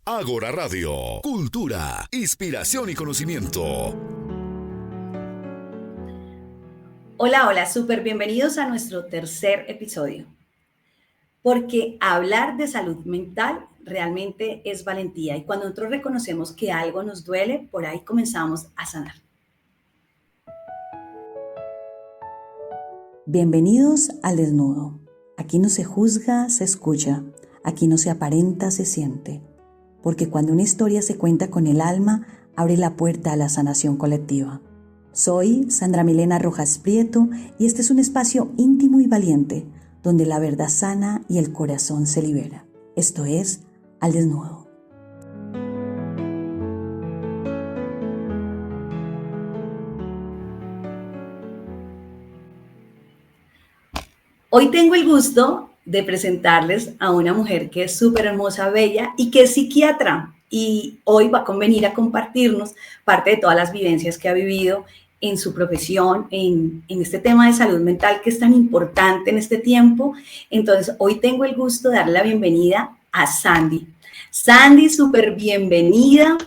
Ágora Radio, cultura, inspiración y conocimiento. Hola, hola, súper bienvenidos a nuestro tercer episodio. Porque hablar de salud mental realmente es valentía y cuando nosotros reconocemos que algo nos duele, por ahí comenzamos a sanar. Bienvenidos al desnudo. Aquí no se juzga, se escucha. Aquí no se aparenta, se siente. Porque cuando una historia se cuenta con el alma, abre la puerta a la sanación colectiva. Soy Sandra Milena Rojas Prieto y este es un espacio íntimo y valiente, donde la verdad sana y el corazón se libera. Esto es Al Desnudo. Hoy tengo el gusto de presentarles a una mujer que es súper hermosa, bella y que es psiquiatra. Y hoy va a convenir a compartirnos parte de todas las vivencias que ha vivido en su profesión, en este tema de salud mental que es tan importante en este tiempo. Entonces, hoy tengo el gusto de darle la bienvenida a Sandy. Sandy, súper bienvenida.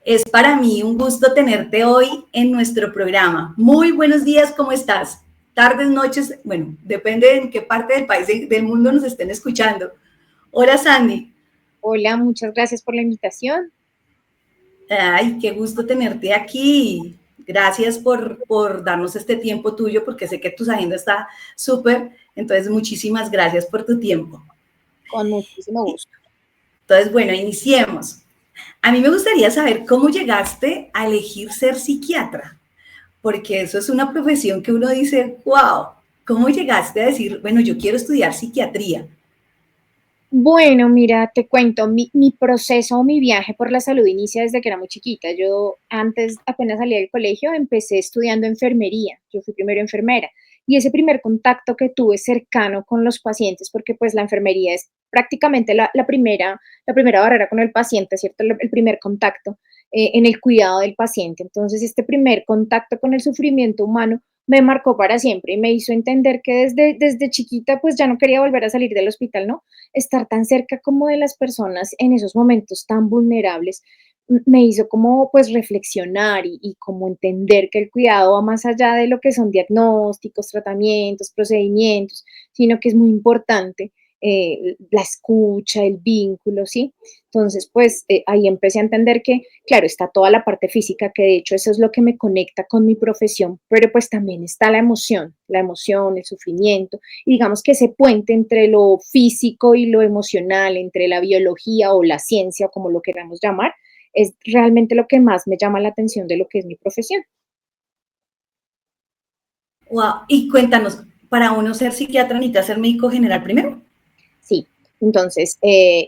Es para mí un gusto tenerte hoy en nuestro programa. Muy buenos días, ¿cómo estás? Tardes, noches, bueno, depende en qué parte del país, del mundo nos estén escuchando. Hola, Sandy. Hola, muchas gracias por la invitación. Ay, qué gusto tenerte aquí. Gracias por darnos este tiempo tuyo, porque sé que tu agenda está súper. Entonces, muchísimas gracias por tu tiempo. Con muchísimo gusto. Entonces, bueno, iniciemos. A mí me gustaría saber cómo llegaste a elegir ser psiquiatra, porque eso es una profesión que uno dice, wow, ¿cómo llegaste a decir, bueno, yo quiero estudiar psiquiatría? Bueno, mira, te cuento, mi proceso o mi viaje por la salud inicia desde que era muy chiquita. Yo antes, apenas salí del colegio, empecé estudiando enfermería. Yo fui primero enfermera y ese primer contacto que tuve cercano con los pacientes, porque pues la enfermería es prácticamente la primera barrera con el paciente, ¿cierto? El primer contacto en el cuidado del paciente. Entonces, este primer contacto con el sufrimiento humano me marcó para siempre y me hizo entender que desde chiquita pues ya no quería volver a salir del hospital, ¿no? Estar tan cerca como de las personas en esos momentos tan vulnerables me hizo como pues reflexionar y como entender que el cuidado va más allá de lo que son diagnósticos, tratamientos, procedimientos, sino que es muy importante la escucha, el vínculo, ¿sí? Entonces, pues ahí empecé a entender que, claro, está toda la parte física, que de hecho eso es lo que me conecta con mi profesión, pero pues también está la emoción, el sufrimiento, y digamos que ese puente entre lo físico y lo emocional, entre la biología o la ciencia, o como lo queramos llamar, es realmente lo que más me llama la atención de lo que es mi profesión. Wow, y cuéntanos, para uno ser psiquiatra necesita ser médico general primero. Sí, entonces,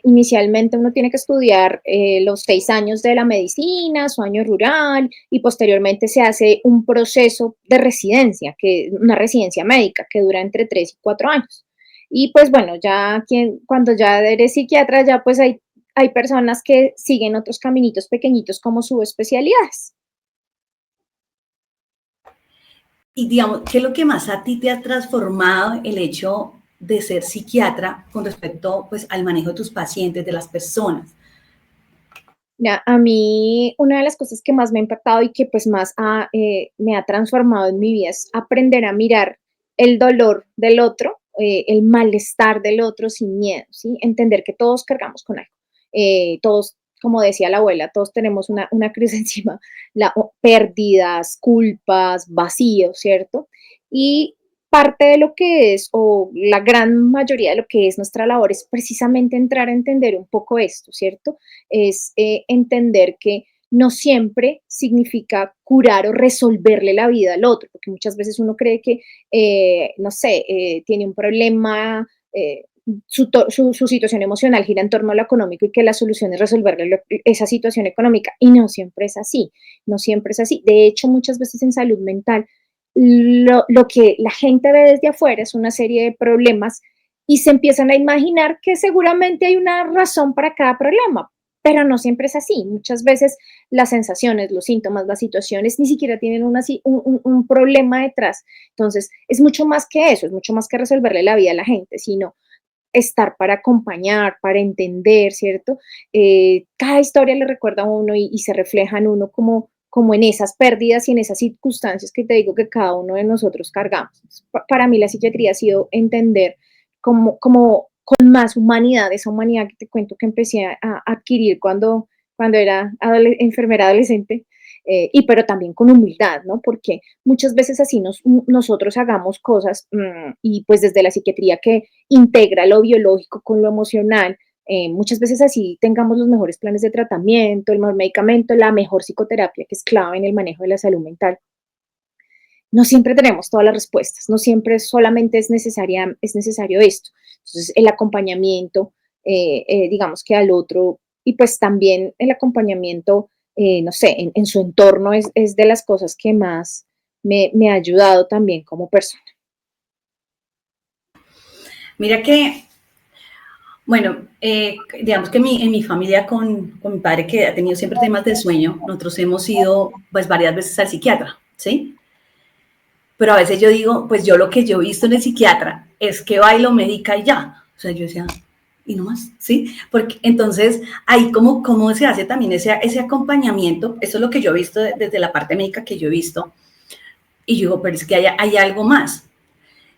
inicialmente uno tiene que estudiar los 6 años de la medicina, su año rural, y posteriormente se hace un proceso de residencia, una residencia médica que dura entre 3 y 4 años. Y pues bueno, cuando ya eres psiquiatra, ya pues hay personas que siguen otros caminitos pequeñitos como subespecialidades. Y digamos, ¿qué es lo que más a ti te ha transformado el hecho de ser psiquiatra con respecto pues, al manejo de tus pacientes, de las personas? Mira, a mí una de las cosas que más me ha impactado y que pues más me ha transformado en mi vida es aprender a mirar el dolor del otro, el malestar del otro sin miedo, ¿sí? Entender que todos cargamos con algo. Todos, como decía la abuela, todos tenemos una cruz encima, pérdidas, culpas, vacíos, ¿cierto? Y parte de lo que es, o la gran mayoría de lo que es nuestra labor es precisamente entrar a entender un poco esto, ¿cierto? Es entender que no siempre significa curar o resolverle la vida al otro, porque muchas veces uno cree que, no sé, tiene un problema, su situación emocional gira en torno a lo económico y que la solución es resolverle esa situación económica. Y no siempre es así, no siempre es así. De hecho, muchas veces en salud mental, lo que la gente ve desde afuera es una serie de problemas y se empiezan a imaginar que seguramente hay una razón para cada problema, pero no siempre es así. Muchas veces las sensaciones, los síntomas, las situaciones ni siquiera tienen un problema detrás. Entonces, es mucho más que eso, es mucho más que resolverle la vida a la gente, sino estar para acompañar, para entender, ¿cierto? Cada historia le recuerda a uno y se refleja en uno como en esas pérdidas y en esas circunstancias que te digo que cada uno de nosotros cargamos. Para mí la psiquiatría ha sido entender como con más humanidad, esa humanidad que te cuento que empecé a adquirir cuando era enfermera adolescente, y pero también con humildad, ¿no? Porque muchas veces así nosotros hagamos cosas y pues desde la psiquiatría que integra lo biológico con lo emocional, muchas veces así tengamos los mejores planes de tratamiento, el mejor medicamento, la mejor psicoterapia, que es clave en el manejo de la salud mental. No siempre tenemos todas las respuestas, no siempre solamente es necesario esto. Entonces, el acompañamiento, digamos que al otro, y pues también el acompañamiento, no sé, en su entorno es de las cosas que más me ha ayudado también como persona. Mira que, bueno, digamos que en mi familia con mi padre, que ha tenido siempre temas de sueño, nosotros hemos ido pues varias veces al psiquiatra, ¿sí? Pero a veces yo digo, pues yo lo que yo he visto en el psiquiatra es que va y lo medica y ya. O sea, yo decía, y no más, ¿sí? Porque entonces ahí cómo se hace también ese acompañamiento, eso es lo que yo he visto desde la parte médica que yo he visto, y yo digo, pero es que hay algo más.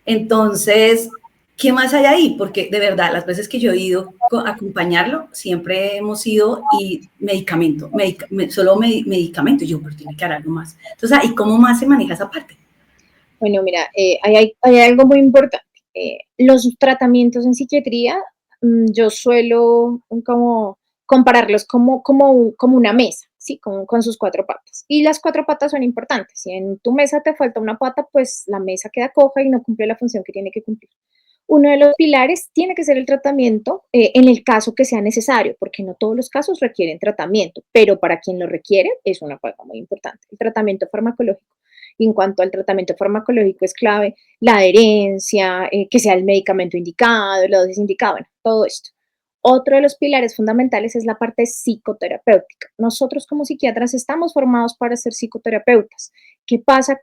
Entonces, ¿qué más hay ahí? Porque de verdad, las veces que yo he ido a acompañarlo, siempre hemos ido y solo medicamento, y yo, pero tiene que haber algo más. Entonces, ¿y cómo más se maneja esa parte? Bueno, mira, hay algo muy importante. Los tratamientos en psiquiatría, yo suelo como compararlos como una mesa, ¿sí? Con sus cuatro patas. Y las cuatro patas son importantes. Si en tu mesa te falta una pata, pues la mesa queda coja y no cumple la función que tiene que cumplir. Uno de los pilares tiene que ser el tratamiento en el caso que sea necesario, porque no todos los casos requieren tratamiento, pero para quien lo requiere es una pata muy importante. El tratamiento farmacológico. Y en cuanto al tratamiento farmacológico es clave la adherencia, que sea el medicamento indicado, la dosis indicada, bueno, todo esto. Otro de los pilares fundamentales es la parte psicoterapéutica. Nosotros como psiquiatras estamos formados para ser psicoterapeutas. ¿Qué pasa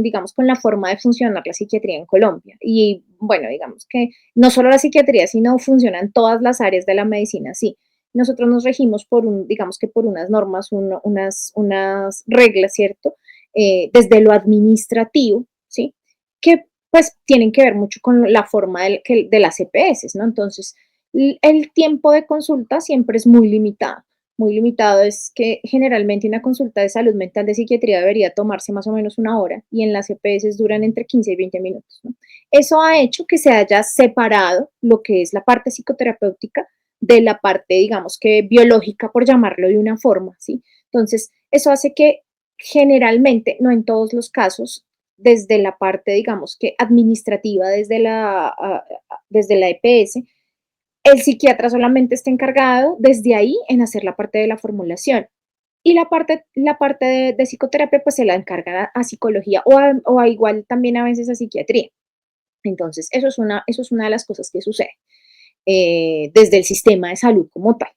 digamos, con la forma de funcionar la psiquiatría en Colombia? Y bueno, digamos que no solo la psiquiatría, sino funcionan todas las áreas de la medicina, sí. Nosotros nos regimos digamos que por unas normas, unas reglas, ¿cierto? Desde lo administrativo, ¿sí? Que pues tienen que ver mucho con la forma de las EPS, ¿no? Entonces, el tiempo de consulta siempre es muy limitado. Muy limitado es que generalmente una consulta de salud mental de psiquiatría debería tomarse más o menos una hora y en las EPS duran entre 15 y 20 minutos, ¿no? Eso ha hecho que se haya separado lo que es la parte psicoterapéutica de la parte, digamos que biológica, por llamarlo de una forma, ¿sí? Entonces, eso hace que generalmente, no en todos los casos, desde la parte, digamos que administrativa, desde la EPS, el psiquiatra solamente está encargado desde ahí en hacer la parte de la formulación. Y la parte de psicoterapia, pues se la encarga a psicología o a igual también a veces a psiquiatría. Entonces, eso es una de las cosas que sucede desde el sistema de salud como tal.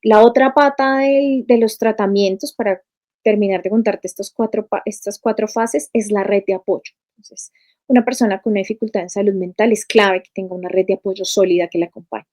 La otra pata de los tratamientos, para terminar de contarte estas cuatro fases, es la red de apoyo. Entonces, una persona con una dificultad en salud mental es clave que tenga una red de apoyo sólida que la acompañe.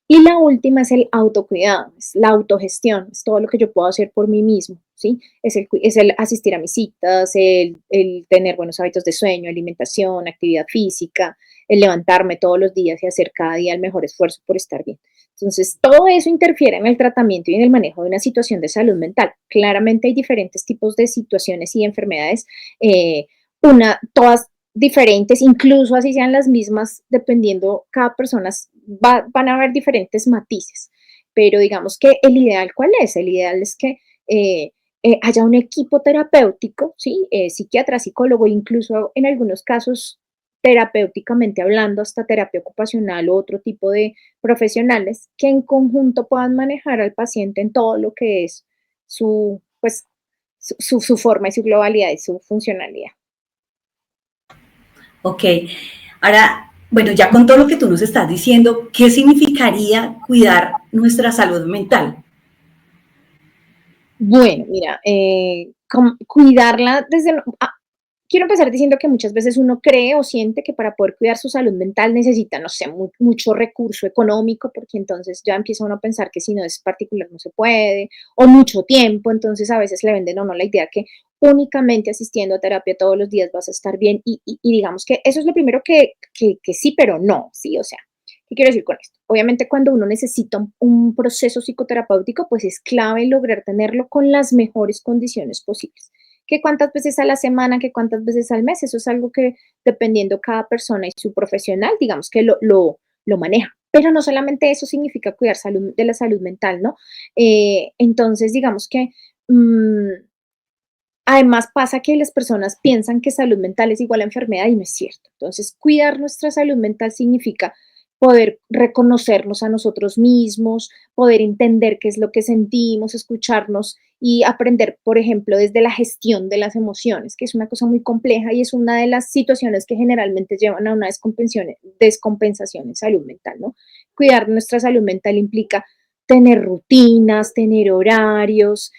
Y la última es el autocuidado, es la autogestión, es todo lo que yo puedo hacer por mí mismo, ¿sí? Es el asistir a mis citas, el tener buenos hábitos de sueño, alimentación, actividad física, el levantarme todos los días y hacer cada día el mejor esfuerzo por estar bien. Entonces, todo eso interfiere en el tratamiento y en el manejo de una situación de salud mental. Claramente hay diferentes tipos de situaciones y enfermedades, todas diferentes, incluso así sean las mismas, dependiendo cada persona, van a haber diferentes matices. Pero digamos que el ideal, ¿cuál es? El ideal es que haya un equipo terapéutico, ¿sí? Psiquiatra, psicólogo, incluso en algunos casos terapéuticamente hablando, hasta terapia ocupacional o otro tipo de profesionales que en conjunto puedan manejar al paciente en todo lo que es pues, su forma y su globalidad y su funcionalidad. Ok, ahora, bueno, ya con todo lo que tú nos estás diciendo, ¿qué significaría cuidar nuestra salud mental? Bueno, mira, cuidarla quiero empezar diciendo que muchas veces uno cree o siente que para poder cuidar su salud mental necesita, no sé, mucho recurso económico, porque entonces ya empieza uno a pensar que si no es particular no se puede, o mucho tiempo, entonces a veces le venden a uno la idea que únicamente asistiendo a terapia todos los días vas a estar bien y digamos que eso es lo primero que sí, pero no, ¿sí? O sea, ¿qué quiero decir con esto? Obviamente cuando uno necesita un proceso psicoterapéutico, pues es clave lograr tenerlo con las mejores condiciones posibles. ¿Qué cuántas veces a la semana, qué cuántas veces al mes? Eso es algo que dependiendo cada persona y su profesional, digamos que lo maneja. Pero no solamente eso significa cuidar de la salud mental, ¿no? Entonces, digamos que además pasa que las personas piensan que salud mental es igual a enfermedad y no es cierto. Entonces, cuidar nuestra salud mental significa poder reconocernos a nosotros mismos, poder entender qué es lo que sentimos, escucharnos y aprender, por ejemplo, desde la gestión de las emociones, que es una cosa muy compleja y es una de las situaciones que generalmente llevan a una descompensación en salud mental, ¿no? Cuidar nuestra salud mental implica tener rutinas, tener horarios,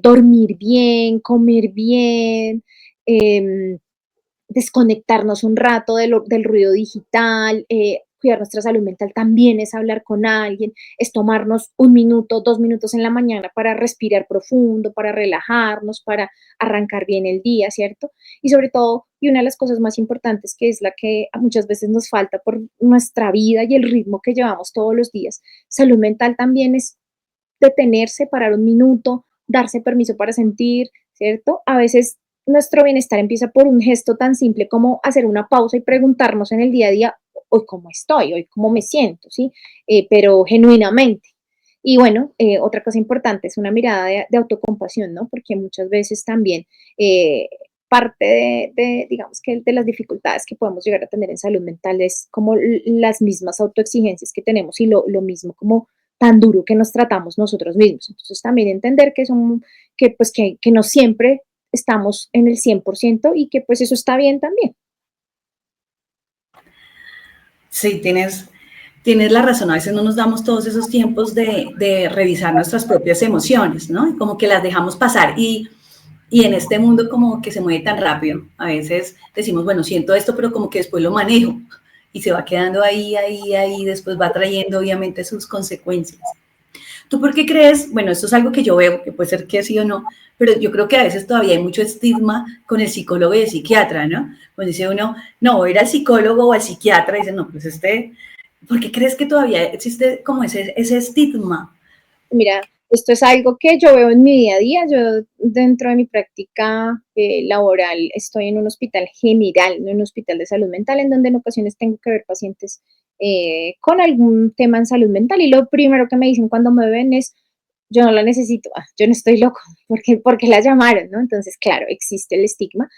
dormir bien, comer bien, eh, desconectarnos un rato del ruido digital, cuidar nuestra salud mental también es hablar con alguien, es tomarnos 1 minuto, 2 minutos en la mañana para respirar profundo, para relajarnos, para arrancar bien el día, ¿cierto? Y sobre todo, y una de las cosas más importantes que es la que muchas veces nos falta por nuestra vida y el ritmo que llevamos todos los días, salud mental también es detenerse, parar 1 minuto, darse permiso para sentir, ¿cierto? A veces nuestro bienestar empieza por un gesto tan simple como hacer una pausa y preguntarnos en el día a día, hoy cómo estoy, hoy cómo me siento, ¿sí? Pero genuinamente. Y bueno, otra cosa importante es una mirada de autocompasión, ¿no? Porque muchas veces también eh, parte digamos que de las dificultades que podemos llegar a tener en salud mental es como las mismas autoexigencias que tenemos y lo mismo como tan duro que nos tratamos nosotros mismos. Entonces también entender que no siempre estamos en el 100% y que pues eso está bien también. Sí, tienes la razón. A veces no nos damos todos esos tiempos de revisar nuestras propias emociones, ¿no? Como que las dejamos pasar y en este mundo como que se mueve tan rápido, a veces decimos, bueno, siento esto, pero como que después lo manejo y se va quedando ahí, después va trayendo obviamente sus consecuencias. ¿Tú por qué crees? Bueno, esto es algo que yo veo, que puede ser que sí o no, pero yo creo que a veces todavía hay mucho estigma con el psicólogo y el psiquiatra, ¿no? Pues dice uno, no, voy a ir al psicólogo o al psiquiatra, y dice, no, pues ¿por qué crees que todavía existe como ese estigma? Mira, esto es algo que yo veo en mi día a día. Yo dentro de mi práctica laboral estoy en un hospital general, no en un hospital de salud mental, en donde en ocasiones tengo que ver pacientes con algún tema en salud mental y lo primero que me dicen cuando me ven es, yo no la necesito, yo no estoy loco, porque la llamaron, ¿no? Entonces, claro, existe el estigma.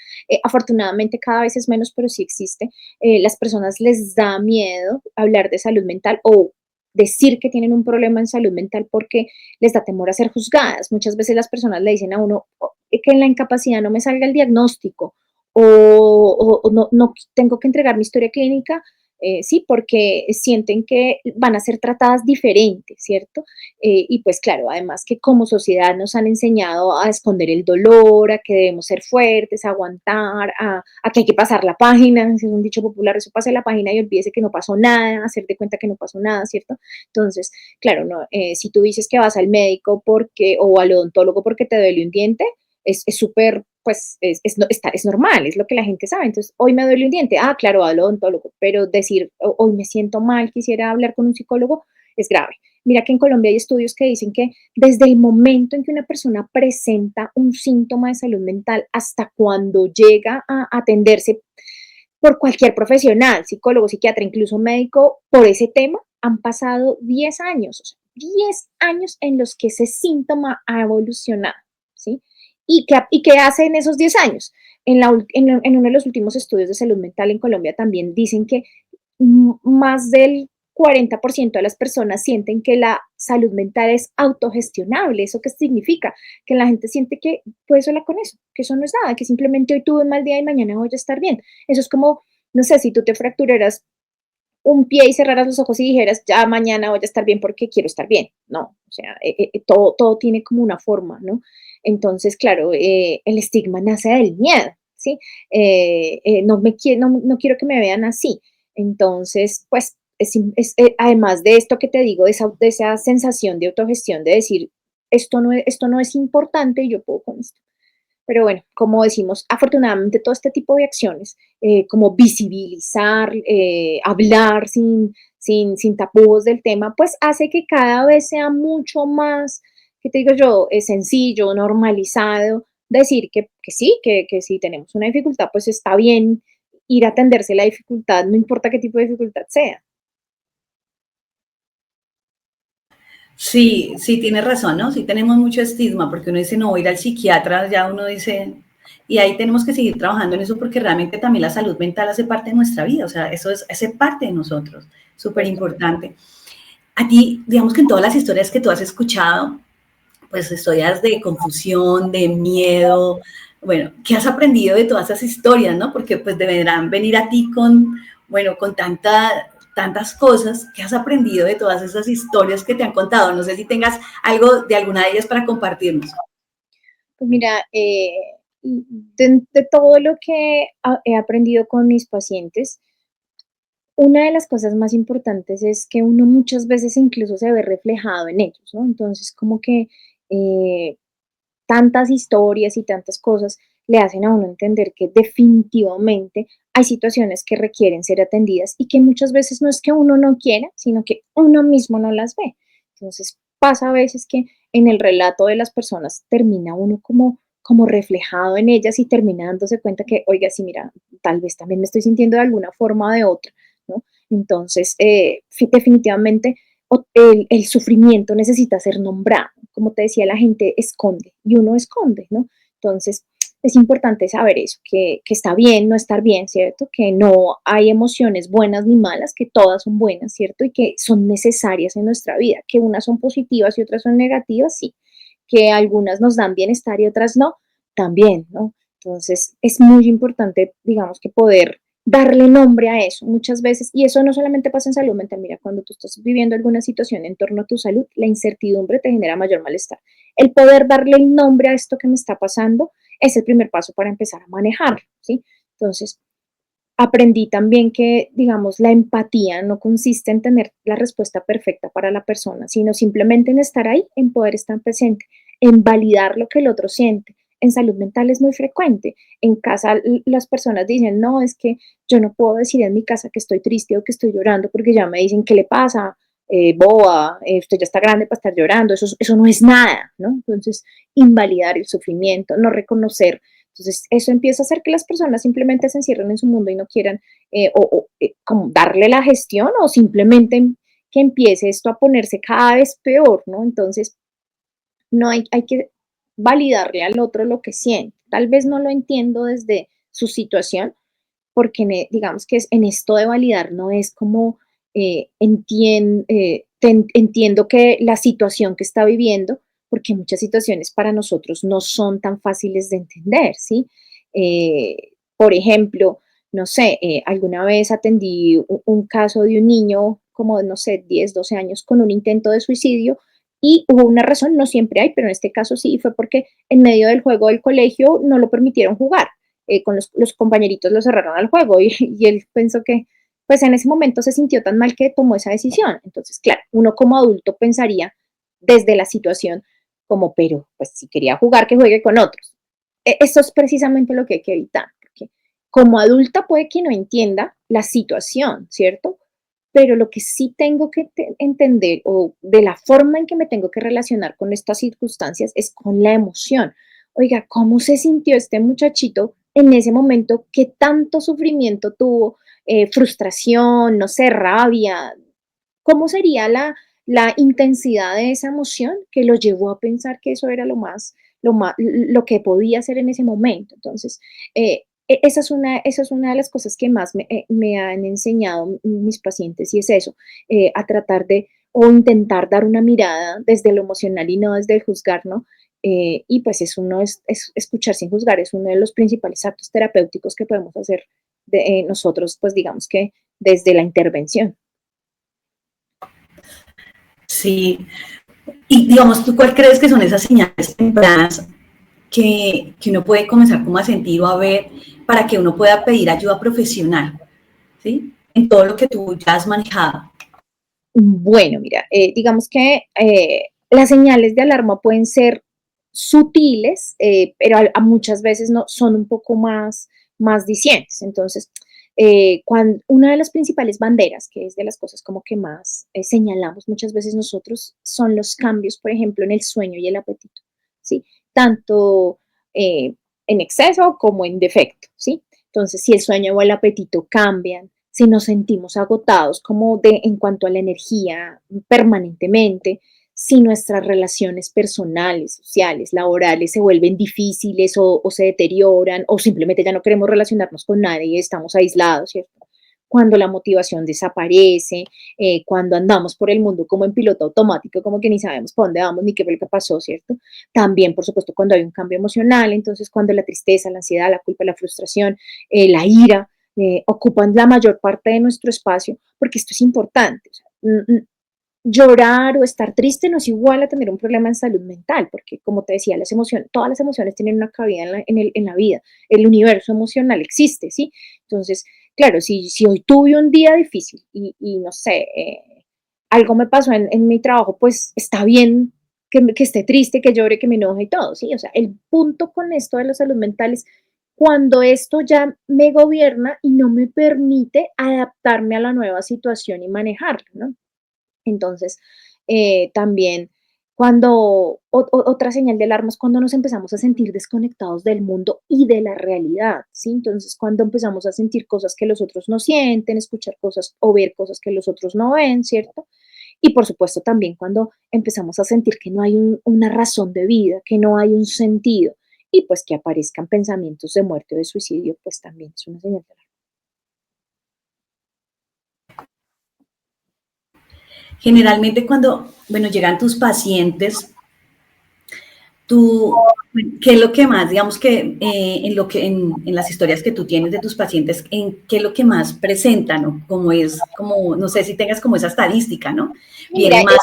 Afortunadamente cada vez es menos, pero sí existe. Las personas les da miedo hablar de salud mental o decir que tienen un problema en salud mental porque les da temor a ser juzgadas. Muchas veces las personas le dicen a uno que en la incapacidad no me salga el diagnóstico o no tengo que entregar mi historia clínica, sí, porque sienten que van a ser tratadas diferente, ¿cierto? Y pues claro, además que como sociedad nos han enseñado a esconder el dolor, a que debemos ser fuertes, a aguantar, a que hay que pasar la página, es un dicho popular, eso pase la página y olvídese que no pasó nada, hacer de cuenta que no pasó nada, ¿cierto? Entonces, claro, no, si tú dices que vas al médico o al odontólogo porque te duele un diente, es súper, pues, es normal, es lo que la gente sabe. Entonces, hoy me duele un diente, claro, al odontólogo, pero decir, hoy me siento mal, quisiera hablar con un psicólogo, es grave. Mira que en Colombia hay estudios que dicen que desde el momento en que una persona presenta un síntoma de salud mental hasta cuando llega a atenderse por cualquier profesional, psicólogo, psiquiatra, incluso médico, por ese tema, han pasado 10 años, o sea, 10 años en los que ese síntoma ha evolucionado, ¿sí? ¿Y qué hace en esos 10 años? En uno de los últimos estudios de salud mental en Colombia también dicen que más del 40% de las personas sienten que la salud mental es autogestionable. ¿Eso qué significa? Que la gente siente que puede sola con eso, que eso no es nada, que simplemente hoy tuve un mal día y mañana voy a estar bien. Eso es como, no sé, si tú te fracturaras un pie y cerraras los ojos y dijeras, ya mañana voy a estar bien porque quiero estar bien. No, o sea, todo tiene como una forma, ¿no? Entonces, claro, el estigma nace del miedo, ¿sí? No quiero que me vean así. Entonces, pues, además de esto que te digo, de esa sensación de autogestión, de decir, esto no es importante y yo puedo con esto. Pero bueno, como decimos, afortunadamente todo este tipo de acciones, como visibilizar, hablar sin tapujos del tema, pues hace que cada vez sea mucho más, ¿qué te digo yo?, sencillo, normalizado, decir que sí, que si tenemos una dificultad, pues está bien ir a atenderse la dificultad, no importa qué tipo de dificultad sea. Sí, sí, tienes razón, ¿no? Sí tenemos mucho estigma porque uno dice, no, voy a ir al psiquiatra, ya uno dice, y ahí tenemos que seguir trabajando en eso porque realmente también la salud mental hace parte de nuestra vida, o sea, hace parte de nosotros, súper importante. A ti, digamos que en todas las historias que tú has escuchado, pues historias de confusión, de miedo, bueno, ¿qué has aprendido de todas esas historias, no? Porque pues deberán venir a ti con, bueno, con tantas cosas. ¿Qué has aprendido de todas esas historias que te han contado? No sé si tengas algo de alguna de ellas para compartirnos. Pues mira, de todo lo que he aprendido con mis pacientes, una de las cosas más importantes es que uno muchas veces incluso se ve reflejado en ellos, ¿no? Entonces, como que eh, tantas historias y tantas cosas le hacen a uno entender que definitivamente hay situaciones que requieren ser atendidas y que muchas veces no es que uno no quiera, sino que uno mismo no las ve. Entonces pasa a veces que en el relato de las personas termina uno como reflejado en ellas y termina dándose cuenta que, oiga, sí, mira, tal vez también me estoy sintiendo de alguna forma o de otra, ¿no? Entonces, definitivamente el sufrimiento necesita ser nombrado. Como te decía, la gente esconde y uno esconde, ¿no? Entonces, es importante saber eso, que está bien no estar bien, ¿cierto? Que no hay emociones buenas ni malas, que todas son buenas, ¿cierto? Y que son necesarias en nuestra vida, que unas son positivas y otras son negativas, sí. Que algunas nos dan bienestar y otras no, también, ¿no? Entonces, es muy importante, digamos, que poder darle nombre a eso muchas veces, y eso no solamente pasa en salud mental, mira, cuando tú estás viviendo alguna situación en torno a tu salud, la incertidumbre te genera mayor malestar. El poder darle el nombre a esto que me está pasando es el primer paso para empezar a manejarlo, ¿sí? Entonces, aprendí también que, digamos, la empatía no consiste en tener la respuesta perfecta para la persona, sino simplemente en estar ahí, en poder estar presente, en validar lo que el otro siente. En salud mental es muy frecuente. En casa las personas dicen, no, es que yo no puedo decir en mi casa que estoy triste o que estoy llorando porque ya me dicen, ¿qué le pasa? Boba, usted ya está grande para estar llorando, eso no es nada, ¿no? Entonces, invalidar el sufrimiento, no reconocer. Entonces, eso empieza a hacer que las personas simplemente se encierren en su mundo y no quieran como darle la gestión o simplemente que empiece esto a ponerse cada vez peor, ¿no? Entonces, no hay que validarle al otro lo que siente. Tal vez no lo entiendo desde su situación, porque digamos que en esto de validar no es como entiendo que la situación que está viviendo, porque muchas situaciones para nosotros no son tan fáciles de entender, ¿sí? Por ejemplo, no sé, alguna vez atendí un caso de un niño como, no sé, 10, 12 años con un intento de suicidio y hubo una razón, no siempre hay, pero en este caso sí, fue porque en medio del juego del colegio no lo permitieron jugar. Con los compañeritos lo cerraron al juego y él pensó que, pues en ese momento se sintió tan mal que tomó esa decisión. Entonces, claro, uno como adulto pensaría desde la situación como, pero pues si quería jugar, que juegue con otros. Eso es precisamente lo que hay que evitar, porque como adulta puede que no entienda la situación, ¿cierto? Pero lo que sí tengo que entender o de la forma en que me tengo que relacionar con estas circunstancias es con la emoción. Oiga, ¿cómo se sintió este muchachito en ese momento? ¿Qué tanto sufrimiento tuvo? Frustración, no sé, rabia. ¿Cómo sería la intensidad de esa emoción que lo llevó a pensar que eso era lo que podía hacer en ese momento? Entonces, esa es una de las cosas que más me han enseñado mis pacientes y es eso, a tratar de o intentar dar una mirada desde lo emocional y no desde el juzgar, ¿no? Y pues es escuchar sin juzgar, es uno de los principales actos terapéuticos que podemos hacer nosotros, pues digamos que desde la intervención. Sí, y digamos, ¿tú cuál crees que son esas señales tempranas que uno puede comenzar como a sentir o a ver para que uno pueda pedir ayuda profesional, ¿sí? En todo lo que tú ya has manejado. Bueno, mira, digamos que las señales de alarma pueden ser sutiles, pero muchas veces no, son un poco más dicientes. Entonces, una de las principales banderas, que es de las cosas como que más señalamos muchas veces nosotros, son los cambios, por ejemplo, en el sueño y el apetito, ¿sí? Tanto en exceso como en defecto, ¿sí? Entonces, si el sueño o el apetito cambian, si nos sentimos agotados como en cuanto a la energía permanentemente, si nuestras relaciones personales, sociales, laborales se vuelven difíciles o se deterioran o simplemente ya no queremos relacionarnos con nadie y estamos aislados, ¿cierto? Cuando la motivación desaparece, cuando andamos por el mundo como en piloto automático, como que ni sabemos por dónde vamos ni qué fue lo que pasó, ¿cierto? También, por supuesto, cuando hay un cambio emocional, entonces cuando la tristeza, la ansiedad, la culpa, la frustración, la ira, ocupan la mayor parte de nuestro espacio, porque esto es importante. O sea, llorar o estar triste no es igual a tener un problema en salud mental, porque como te decía, las emociones, todas las emociones tienen una cabida en la vida, el universo emocional existe, ¿sí? Entonces, claro, si hoy tuve un día difícil y no sé, algo me pasó en mi trabajo, pues está bien que esté triste, que llore, que me enoje y todo, ¿sí? O sea, el punto con esto de la salud mental es cuando esto ya me gobierna y no me permite adaptarme a la nueva situación y manejarlo, ¿no? Entonces, también otra señal de alarma es cuando nos empezamos a sentir desconectados del mundo y de la realidad, ¿sí? Entonces, cuando empezamos a sentir cosas que los otros no sienten, escuchar cosas o ver cosas que los otros no ven, ¿cierto? Y por supuesto también cuando empezamos a sentir que no hay una razón de vida, que no hay un sentido, y pues que aparezcan pensamientos de muerte o de suicidio, pues también es una señal de alarma. Generalmente cuando, bueno, llegan tus pacientes, tú, ¿qué es lo que más, digamos que en las historias que tú tienes de tus pacientes, qué es lo que más presentan, ¿no? Como es, como, no sé si tengas como esa estadística, ¿no? Mira, Vienen más,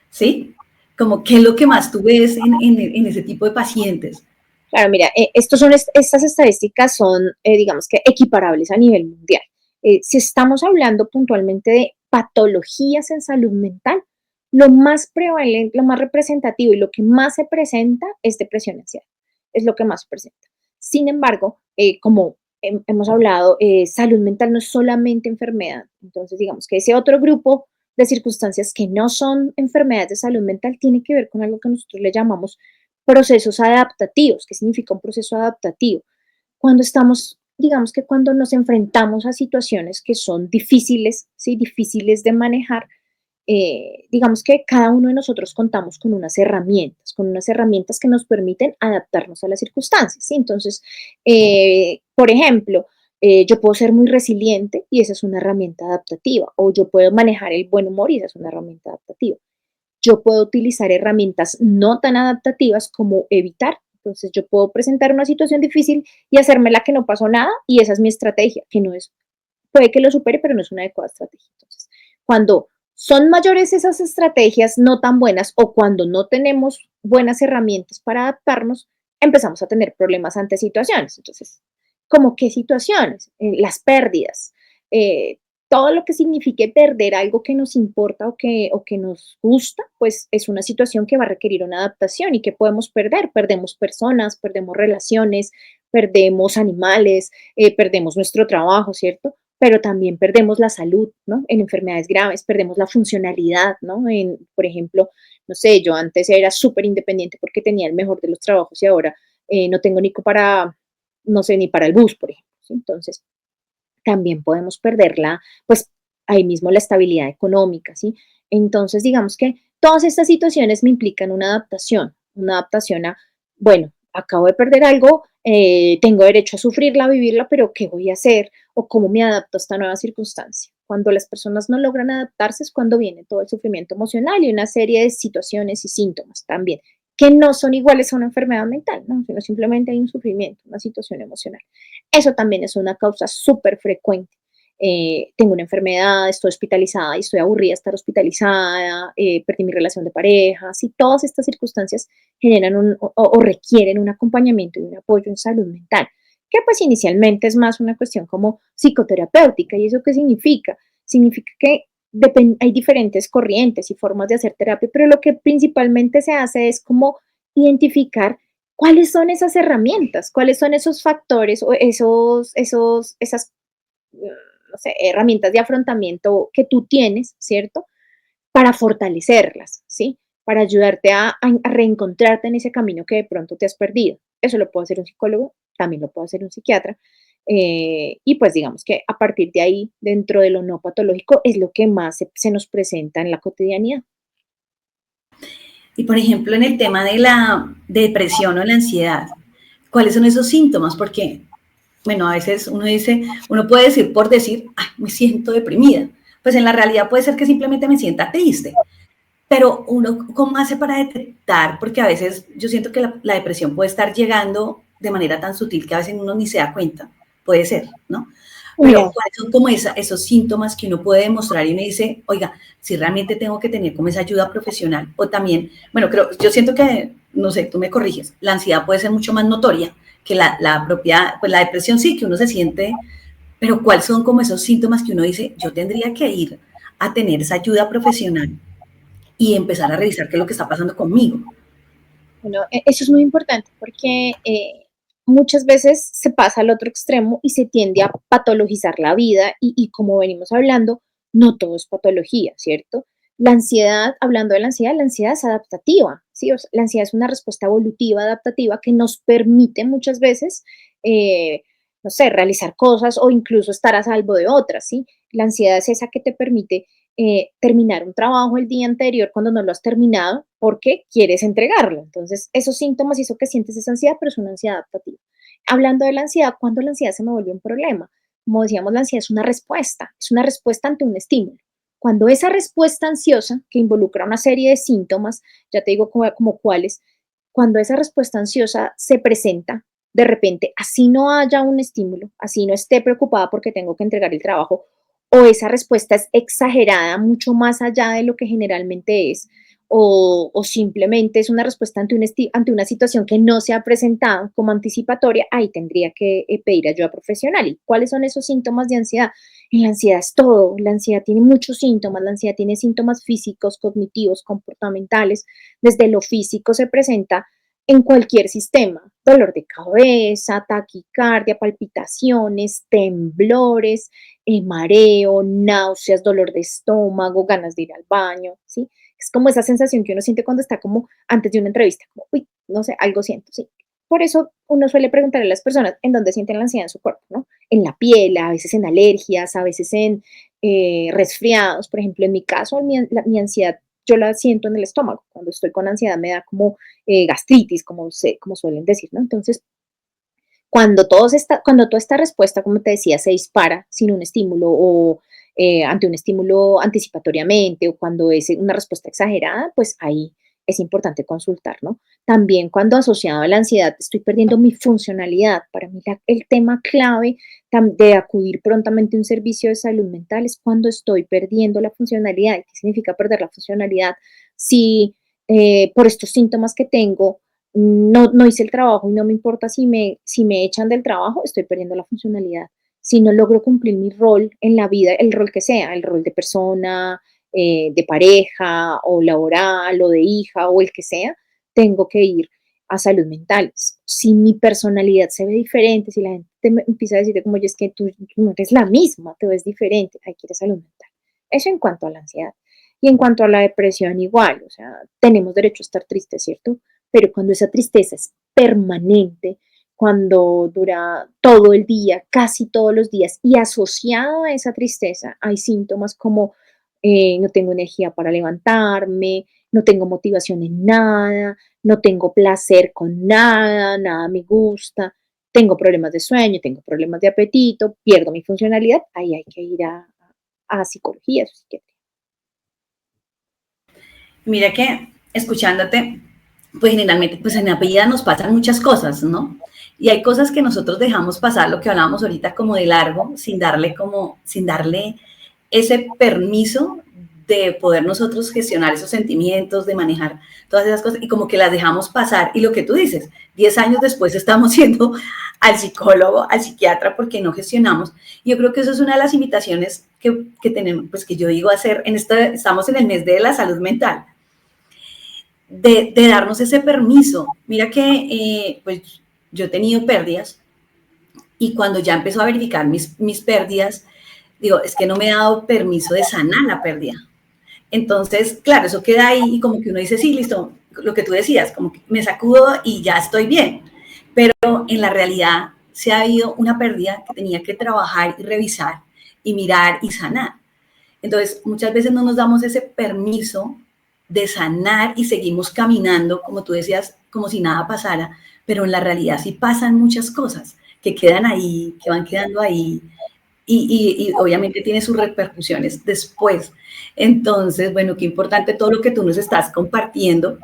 ¿sí? Como qué es lo que más tú ves en ese tipo de pacientes. claro, mira, estas estadísticas son, digamos que, equiparables a nivel mundial. Si estamos hablando puntualmente de patologías en salud mental, lo más prevalente, lo más representativo y lo que más se presenta es depresión y ansiedad. Es lo que más se presenta. Sin embargo, como hemos hablado, salud mental no es solamente enfermedad. Entonces, digamos que ese otro grupo de circunstancias que no son enfermedades de salud mental tiene que ver con algo que nosotros le llamamos procesos adaptativos. ¿Qué significa un proceso adaptativo? Cuando estamos, digamos que cuando nos enfrentamos a situaciones que son difíciles, ¿sí? Difíciles de manejar, digamos que cada uno de nosotros contamos con unas herramientas que nos permiten adaptarnos a las circunstancias, ¿sí? Entonces, por ejemplo, yo puedo ser muy resiliente y esa es una herramienta adaptativa, o yo puedo manejar el buen humor y esa es una herramienta adaptativa. Yo puedo utilizar herramientas no tan adaptativas como evitar. Entonces, yo puedo presentar una situación difícil y hacerme la que no pasó nada y esa es mi estrategia, que no es, puede que lo supere, pero no es una adecuada estrategia. Entonces, cuando son mayores esas estrategias no tan buenas o cuando no tenemos buenas herramientas para adaptarnos, empezamos a tener problemas ante situaciones. Entonces, ¿cómo qué situaciones? Las pérdidas, eh, todo lo que signifique perder algo que nos importa o que nos gusta, pues es una situación que va a requerir una adaptación. ¿Y qué podemos perder? Perdemos personas, perdemos relaciones, perdemos animales, perdemos nuestro trabajo, ¿cierto? Pero también perdemos la salud, ¿no? En enfermedades graves, perdemos la funcionalidad, ¿no? Por ejemplo, no sé, yo antes era súper independiente porque tenía el mejor de los trabajos y ahora no tengo ni para, no sé, ni para el bus, por ejemplo, ¿sí? Entonces, también podemos perderla, pues ahí mismo la estabilidad económica, ¿sí? Entonces, digamos que todas estas situaciones me implican una adaptación a, bueno, acabo de perder algo, tengo derecho a sufrirla, a vivirla, pero ¿qué voy a hacer? ¿O cómo me adapto a esta nueva circunstancia? Cuando las personas no logran adaptarse es cuando viene todo el sufrimiento emocional y una serie de situaciones y síntomas también, que no son iguales a una enfermedad mental, ¿no? Sino simplemente hay un sufrimiento, una situación emocional. Eso también es una causa súper frecuente. Tengo una enfermedad, estoy hospitalizada y estoy aburrida de estar hospitalizada, perdí mi relación de pareja, si todas estas circunstancias generan o requieren un acompañamiento y un apoyo en salud mental, que pues inicialmente es más una cuestión como psicoterapéutica. ¿Y eso qué significa? Significa que hay diferentes corrientes y formas de hacer terapia, pero lo que principalmente se hace es como identificar cuáles son esas herramientas, cuáles son esos factores o esas, no sé, herramientas de afrontamiento que tú tienes, ¿cierto? Para fortalecerlas, ¿sí? Para ayudarte a reencontrarte en ese camino que de pronto te has perdido. Eso lo puede hacer un psicólogo, también lo puede hacer un psiquiatra. Y pues digamos que a partir de ahí, dentro de lo no patológico, es lo que más se nos presenta en la cotidianidad. Y por ejemplo, en el tema de la depresión o la ansiedad, ¿cuáles son esos síntomas? Porque, bueno, a veces uno dice, uno puede decir por decir, ay, me siento deprimida. Pues en la realidad puede ser que simplemente me sienta triste. Pero uno, ¿cómo hace para detectar? Porque a veces yo siento que la depresión puede estar llegando de manera tan sutil que a veces uno ni se da cuenta. Puede ser, ¿no? Pero Mira, ¿cuáles son como esos síntomas que uno puede demostrar y uno dice, oiga, si realmente tengo que tener como esa ayuda profesional? O también, bueno, yo siento que, no sé, tú me corriges, la ansiedad puede ser mucho más notoria que la propia, pues la depresión sí, que uno se siente, pero ¿cuáles son como esos síntomas que uno dice, yo tendría que ir a tener esa ayuda profesional y empezar a revisar qué es lo que está pasando conmigo? bueno, eso es muy importante porque muchas veces se pasa al otro extremo y se tiende a patologizar la vida y como venimos hablando, no todo es patología, ¿cierto? La ansiedad, hablando de la ansiedad es adaptativa, ¿sí? O sea, la ansiedad es una respuesta evolutiva adaptativa que nos permite muchas veces, eh, no sé, realizar cosas o incluso estar a salvo de otras, ¿sí? La ansiedad es esa que te permite terminar un trabajo el día anterior cuando no lo has terminado porque quieres entregarlo. Entonces, esos síntomas y eso que sientes es ansiedad, pero es una ansiedad adaptativa. Hablando de la ansiedad, ¿cuándo la ansiedad se me vuelve un problema? Como decíamos, la ansiedad es una respuesta ante un estímulo. Cuando esa respuesta ansiosa, que involucra una serie de síntomas, ya te digo como cuáles, cuando esa respuesta ansiosa se presenta, de repente, así no haya un estímulo, así no esté preocupada porque tengo que entregar el trabajo, o esa respuesta es exagerada mucho más allá de lo que generalmente es, o simplemente es una respuesta ante una situación que no se ha presentado como anticipatoria, ahí tendría que pedir ayuda profesional. ¿Y cuáles son esos síntomas de ansiedad? Y la ansiedad es todo, la ansiedad tiene muchos síntomas, la ansiedad tiene síntomas físicos, cognitivos, comportamentales. Desde lo físico se presenta en cualquier sistema, dolor de cabeza, taquicardia, palpitaciones, temblores, mareo, náuseas, dolor de estómago, ganas de ir al baño, ¿sí? Es como esa sensación que uno siente cuando está como antes de una entrevista, como, uy, no sé, algo siento, ¿sí? Por eso uno suele preguntarle a las personas en dónde sienten la ansiedad en su cuerpo, ¿no? En la piel, a veces en alergias, a veces en resfriados. Por ejemplo, en mi caso, mi ansiedad yo la siento en el estómago. Cuando estoy con ansiedad me da como gastritis, como suelen decir, ¿no? Entonces, cuando toda esta respuesta, como te decía, se dispara sin un estímulo o ante un estímulo anticipatoriamente o cuando es una respuesta exagerada, pues ahí es importante consultar, ¿no? También cuando asociado a la ansiedad estoy perdiendo mi funcionalidad. Para mí el tema clave de acudir prontamente a un servicio de salud mental es cuando estoy perdiendo la funcionalidad. ¿Qué significa perder la funcionalidad? Si por estos síntomas que tengo no hice el trabajo y no me importa si me echan del trabajo, estoy perdiendo la funcionalidad. Si no logro cumplir mi rol en la vida, el rol que sea, el rol de persona, de pareja o laboral o de hija o el que sea, tengo que ir a salud mental. Si mi personalidad se ve diferente, si la gente empieza a decirte como, oye, es que tú no eres la misma, te ves diferente, hay que ir a salud mental. Eso en cuanto a la ansiedad. Y en cuanto a la depresión, igual, o sea, tenemos derecho a estar tristes, ¿cierto? Pero cuando esa tristeza es permanente, cuando dura todo el día, casi todos los días, y asociado a esa tristeza hay síntomas como no tengo energía para levantarme, no tengo motivación en nada, no tengo placer con nada, nada me gusta, tengo problemas de sueño, tengo problemas de apetito, pierdo mi funcionalidad, ahí hay que ir a psicología, a psiquiatría. Mira que escuchándote, pues generalmente pues en la vida nos pasan muchas cosas, ¿no? Y hay cosas que nosotros dejamos pasar, lo que hablábamos ahorita como de largo, sin darle ese permiso de poder nosotros gestionar esos sentimientos, de manejar todas esas cosas y como que las dejamos pasar. Y lo que tú dices, 10 años después estamos yendo al psicólogo, al psiquiatra, porque no gestionamos. Y yo creo que eso es una de las invitaciones que tenemos, pues que yo digo hacer, estamos en el mes de la salud mental, de darnos ese permiso. Mira que pues yo he tenido pérdidas y cuando ya empezó a verificar mis pérdidas, digo, es que no me he dado permiso de sanar la pérdida. Entonces, claro, eso queda ahí y como que uno dice, sí, listo, lo que tú decías, como que me sacudo y ya estoy bien. Pero en la realidad se ha habido una pérdida que tenía que trabajar y revisar y mirar y sanar. Entonces, muchas veces no nos damos ese permiso de sanar y seguimos caminando, como tú decías, como si nada pasara, pero en la realidad sí pasan muchas cosas que quedan ahí, que van quedando ahí y obviamente tiene sus repercusiones después. Entonces, bueno, qué importante todo lo que tú nos estás compartiendo,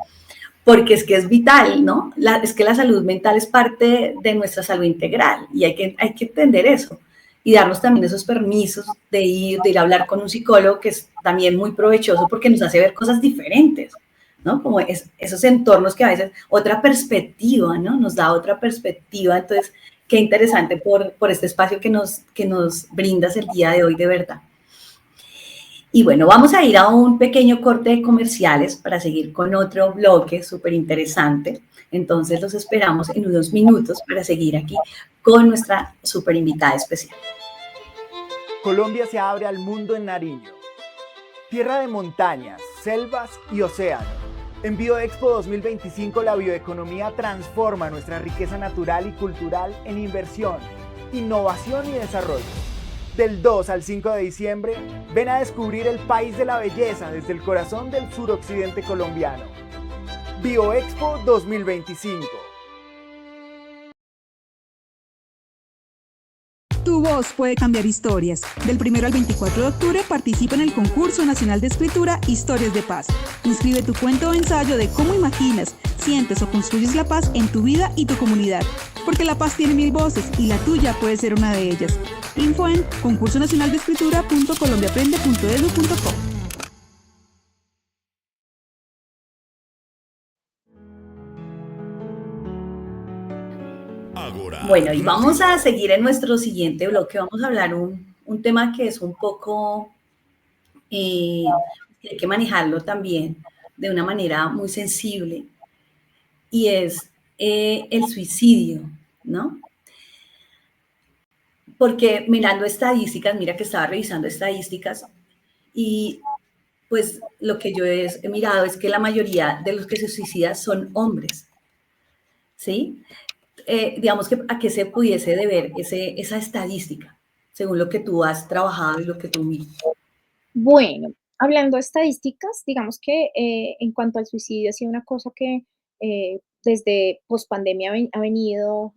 porque es que es vital, ¿no? Es que la salud mental es parte de nuestra salud integral y hay que entender eso y darnos también esos permisos de ir a hablar con un psicólogo, que es también muy provechoso porque nos hace ver cosas diferentes, ¿no? Como esos entornos que a veces, otra perspectiva, ¿no? Nos da otra perspectiva. Entonces, qué interesante por este espacio que nos brindas el día de hoy, de verdad. Y bueno, vamos a ir a un pequeño corte de comerciales para seguir con otro bloque súper interesante. Entonces los esperamos en unos minutos para seguir aquí con nuestra súper invitada especial. Colombia se abre al mundo en Nariño. Tierra de montañas, selvas y océano. En BioExpo 2025 la bioeconomía transforma nuestra riqueza natural y cultural en inversión, innovación y desarrollo. Del 2 al 5 de diciembre, ven a descubrir el país de la belleza desde el corazón del suroccidente colombiano. BioExpo 2025. Tu voz puede cambiar historias. Del 1 al 24 de octubre participa en el Concurso Nacional de Escritura Historias de Paz. Inscribe tu cuento o ensayo de cómo imaginas, sientes o construyes la paz en tu vida y tu comunidad. Porque la paz tiene 1000 voces y la tuya puede ser una de ellas. Info en concursonacionaldescritura.colombiaaprende.edu.co. Bueno, y vamos a seguir en nuestro siguiente bloque. Vamos a hablar un tema que es un poco, hay que manejarlo también de una manera muy sensible, y es el suicidio, ¿no? Porque mirando estadísticas, mira que estaba revisando estadísticas y pues lo que yo he mirado es que la mayoría de los que se suicidan son hombres, ¿sí? Digamos que a qué se pudiese deber esa estadística, según lo que tú has trabajado y lo que tú miras. Bueno, hablando de estadísticas, digamos que en cuanto al suicidio ha sido una cosa que desde pospandemia ha venido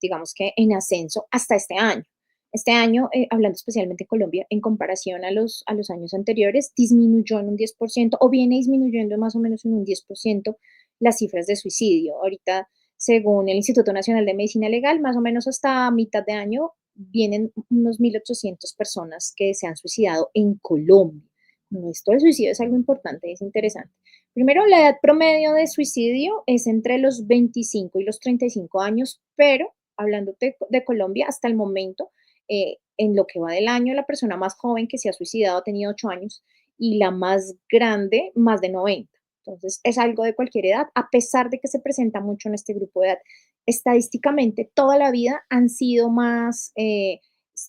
digamos que en ascenso hasta este año. Este año, hablando especialmente de Colombia, en comparación a los años anteriores, disminuyó en un 10% o viene disminuyendo más o menos en un 10% las cifras de suicidio. Ahorita, según el Instituto Nacional de Medicina Legal, más o menos hasta mitad de año vienen unos 1.800 personas que se han suicidado en Colombia. No, esto del suicidio es algo importante, es interesante. Primero, la edad promedio de suicidio es entre los 25 y los 35 años, pero hablando de Colombia, hasta el momento, en lo que va del año, la persona más joven que se ha suicidado ha tenido 8 años y la más grande, más de 90. Entonces, es algo de cualquier edad, a pesar de que se presenta mucho en este grupo de edad. Estadísticamente, toda la vida han sido más,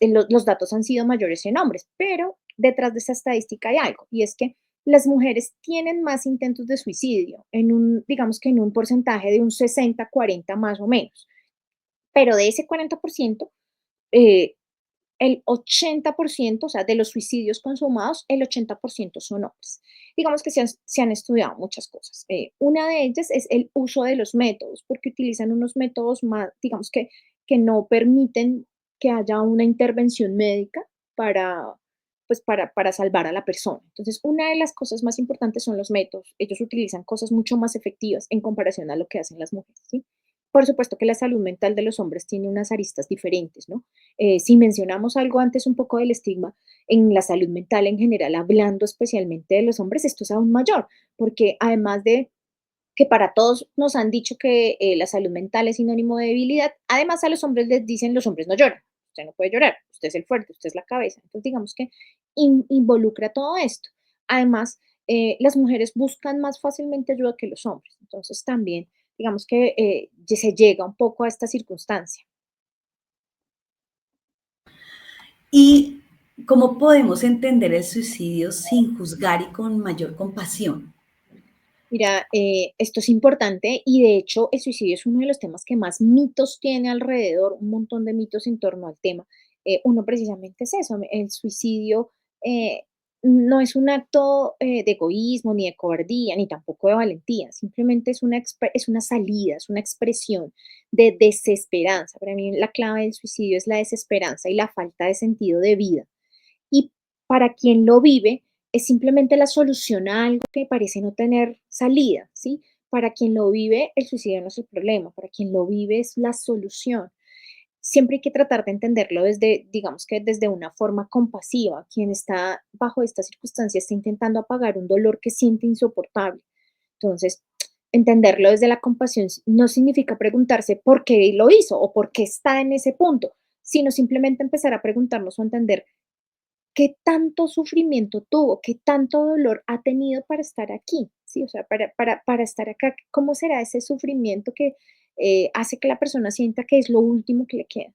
los datos han sido mayores en hombres, pero detrás de esa estadística hay algo, y es que las mujeres tienen más intentos de suicidio, digamos que en un porcentaje de un 60-40 más o menos, pero de ese 40%, eh, el 80%, o sea, de los suicidios consumados, el 80% son hombres. Digamos que se han estudiado muchas cosas. Una de ellas es el uso de los métodos, porque utilizan unos métodos más, digamos que no permiten que haya una intervención médica para, pues para salvar a la persona. Entonces, una de las cosas más importantes son los métodos. Ellos utilizan cosas mucho más efectivas en comparación a lo que hacen las mujeres, ¿sí? por supuesto que la salud mental de los hombres tiene unas aristas diferentes, ¿no? Si mencionamos algo antes un poco del estigma, en la salud mental en general, hablando especialmente de los hombres, esto es aún mayor, porque además de que para todos nos han dicho que la salud mental es sinónimo de debilidad, además a los hombres les dicen los hombres no lloran, usted no puede llorar, usted es el fuerte, usted es la cabeza. Entonces digamos que involucra todo esto. Además, las mujeres buscan más fácilmente ayuda que los hombres. Entonces también digamos que se llega un poco a esta circunstancia. ¿Y cómo podemos entender el suicidio sin juzgar y con mayor compasión? Mira, esto es importante y de hecho el suicidio es uno de los temas que más mitos tiene alrededor, un montón de mitos en torno al tema. Uno precisamente es eso, el suicidio eh, no es un acto de egoísmo, ni de cobardía, ni tampoco de valentía, simplemente es una salida, es una expresión de desesperanza. Para mí la clave del suicidio es la desesperanza y la falta de sentido de vida. Y para quien lo vive, es simplemente la solución a algo que parece no tener salida, ¿sí? Para quien lo vive, el suicidio no es el problema, para quien lo vive es la solución. Siempre hay que tratar de entenderlo desde, digamos que desde una forma compasiva. Quien está bajo esta circunstancia está intentando apagar un dolor que siente insoportable. Entonces, entenderlo desde la compasión no significa preguntarse por qué lo hizo o por qué está en ese punto, sino simplemente empezar a preguntarnos o entender qué tanto sufrimiento tuvo, qué tanto dolor ha tenido para estar aquí, ¿sí? O sea, para estar acá, ¿cómo será ese sufrimiento que hace que la persona sienta que es lo último que le queda?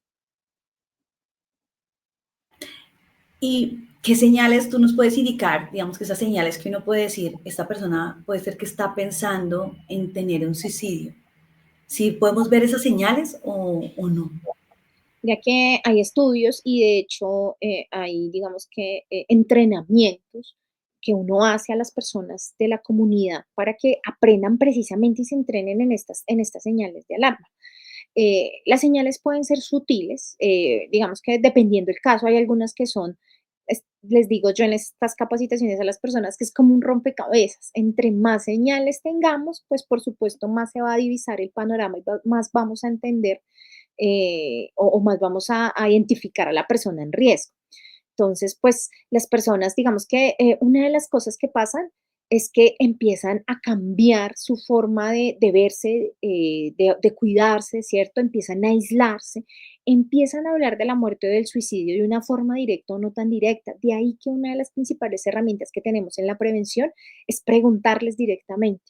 ¿Y qué señales tú nos puedes indicar? Digamos que esas señales que uno puede decir, esta persona puede ser que está pensando en tener un suicidio. ¿Sí podemos ver esas señales o no? Ya que hay estudios y de hecho hay, digamos que, entrenamientos que uno hace a las personas de la comunidad para que aprendan precisamente y se entrenen en estas señales de alarma. Las señales pueden ser sutiles, digamos que dependiendo del caso, hay algunas que son, les digo yo en estas capacitaciones a las personas que es como un rompecabezas. Entre más señales tengamos, pues por supuesto más se va a divisar el panorama y más vamos a entender o más vamos a identificar a la persona en riesgo. Entonces, pues las personas, digamos que una de las cosas que pasan es que empiezan a cambiar su forma de verse, de cuidarse, ¿cierto? Empiezan a aislarse, empiezan a hablar de la muerte o del suicidio de una forma directa o no tan directa. De ahí que una de las principales herramientas que tenemos en la prevención es preguntarles directamente.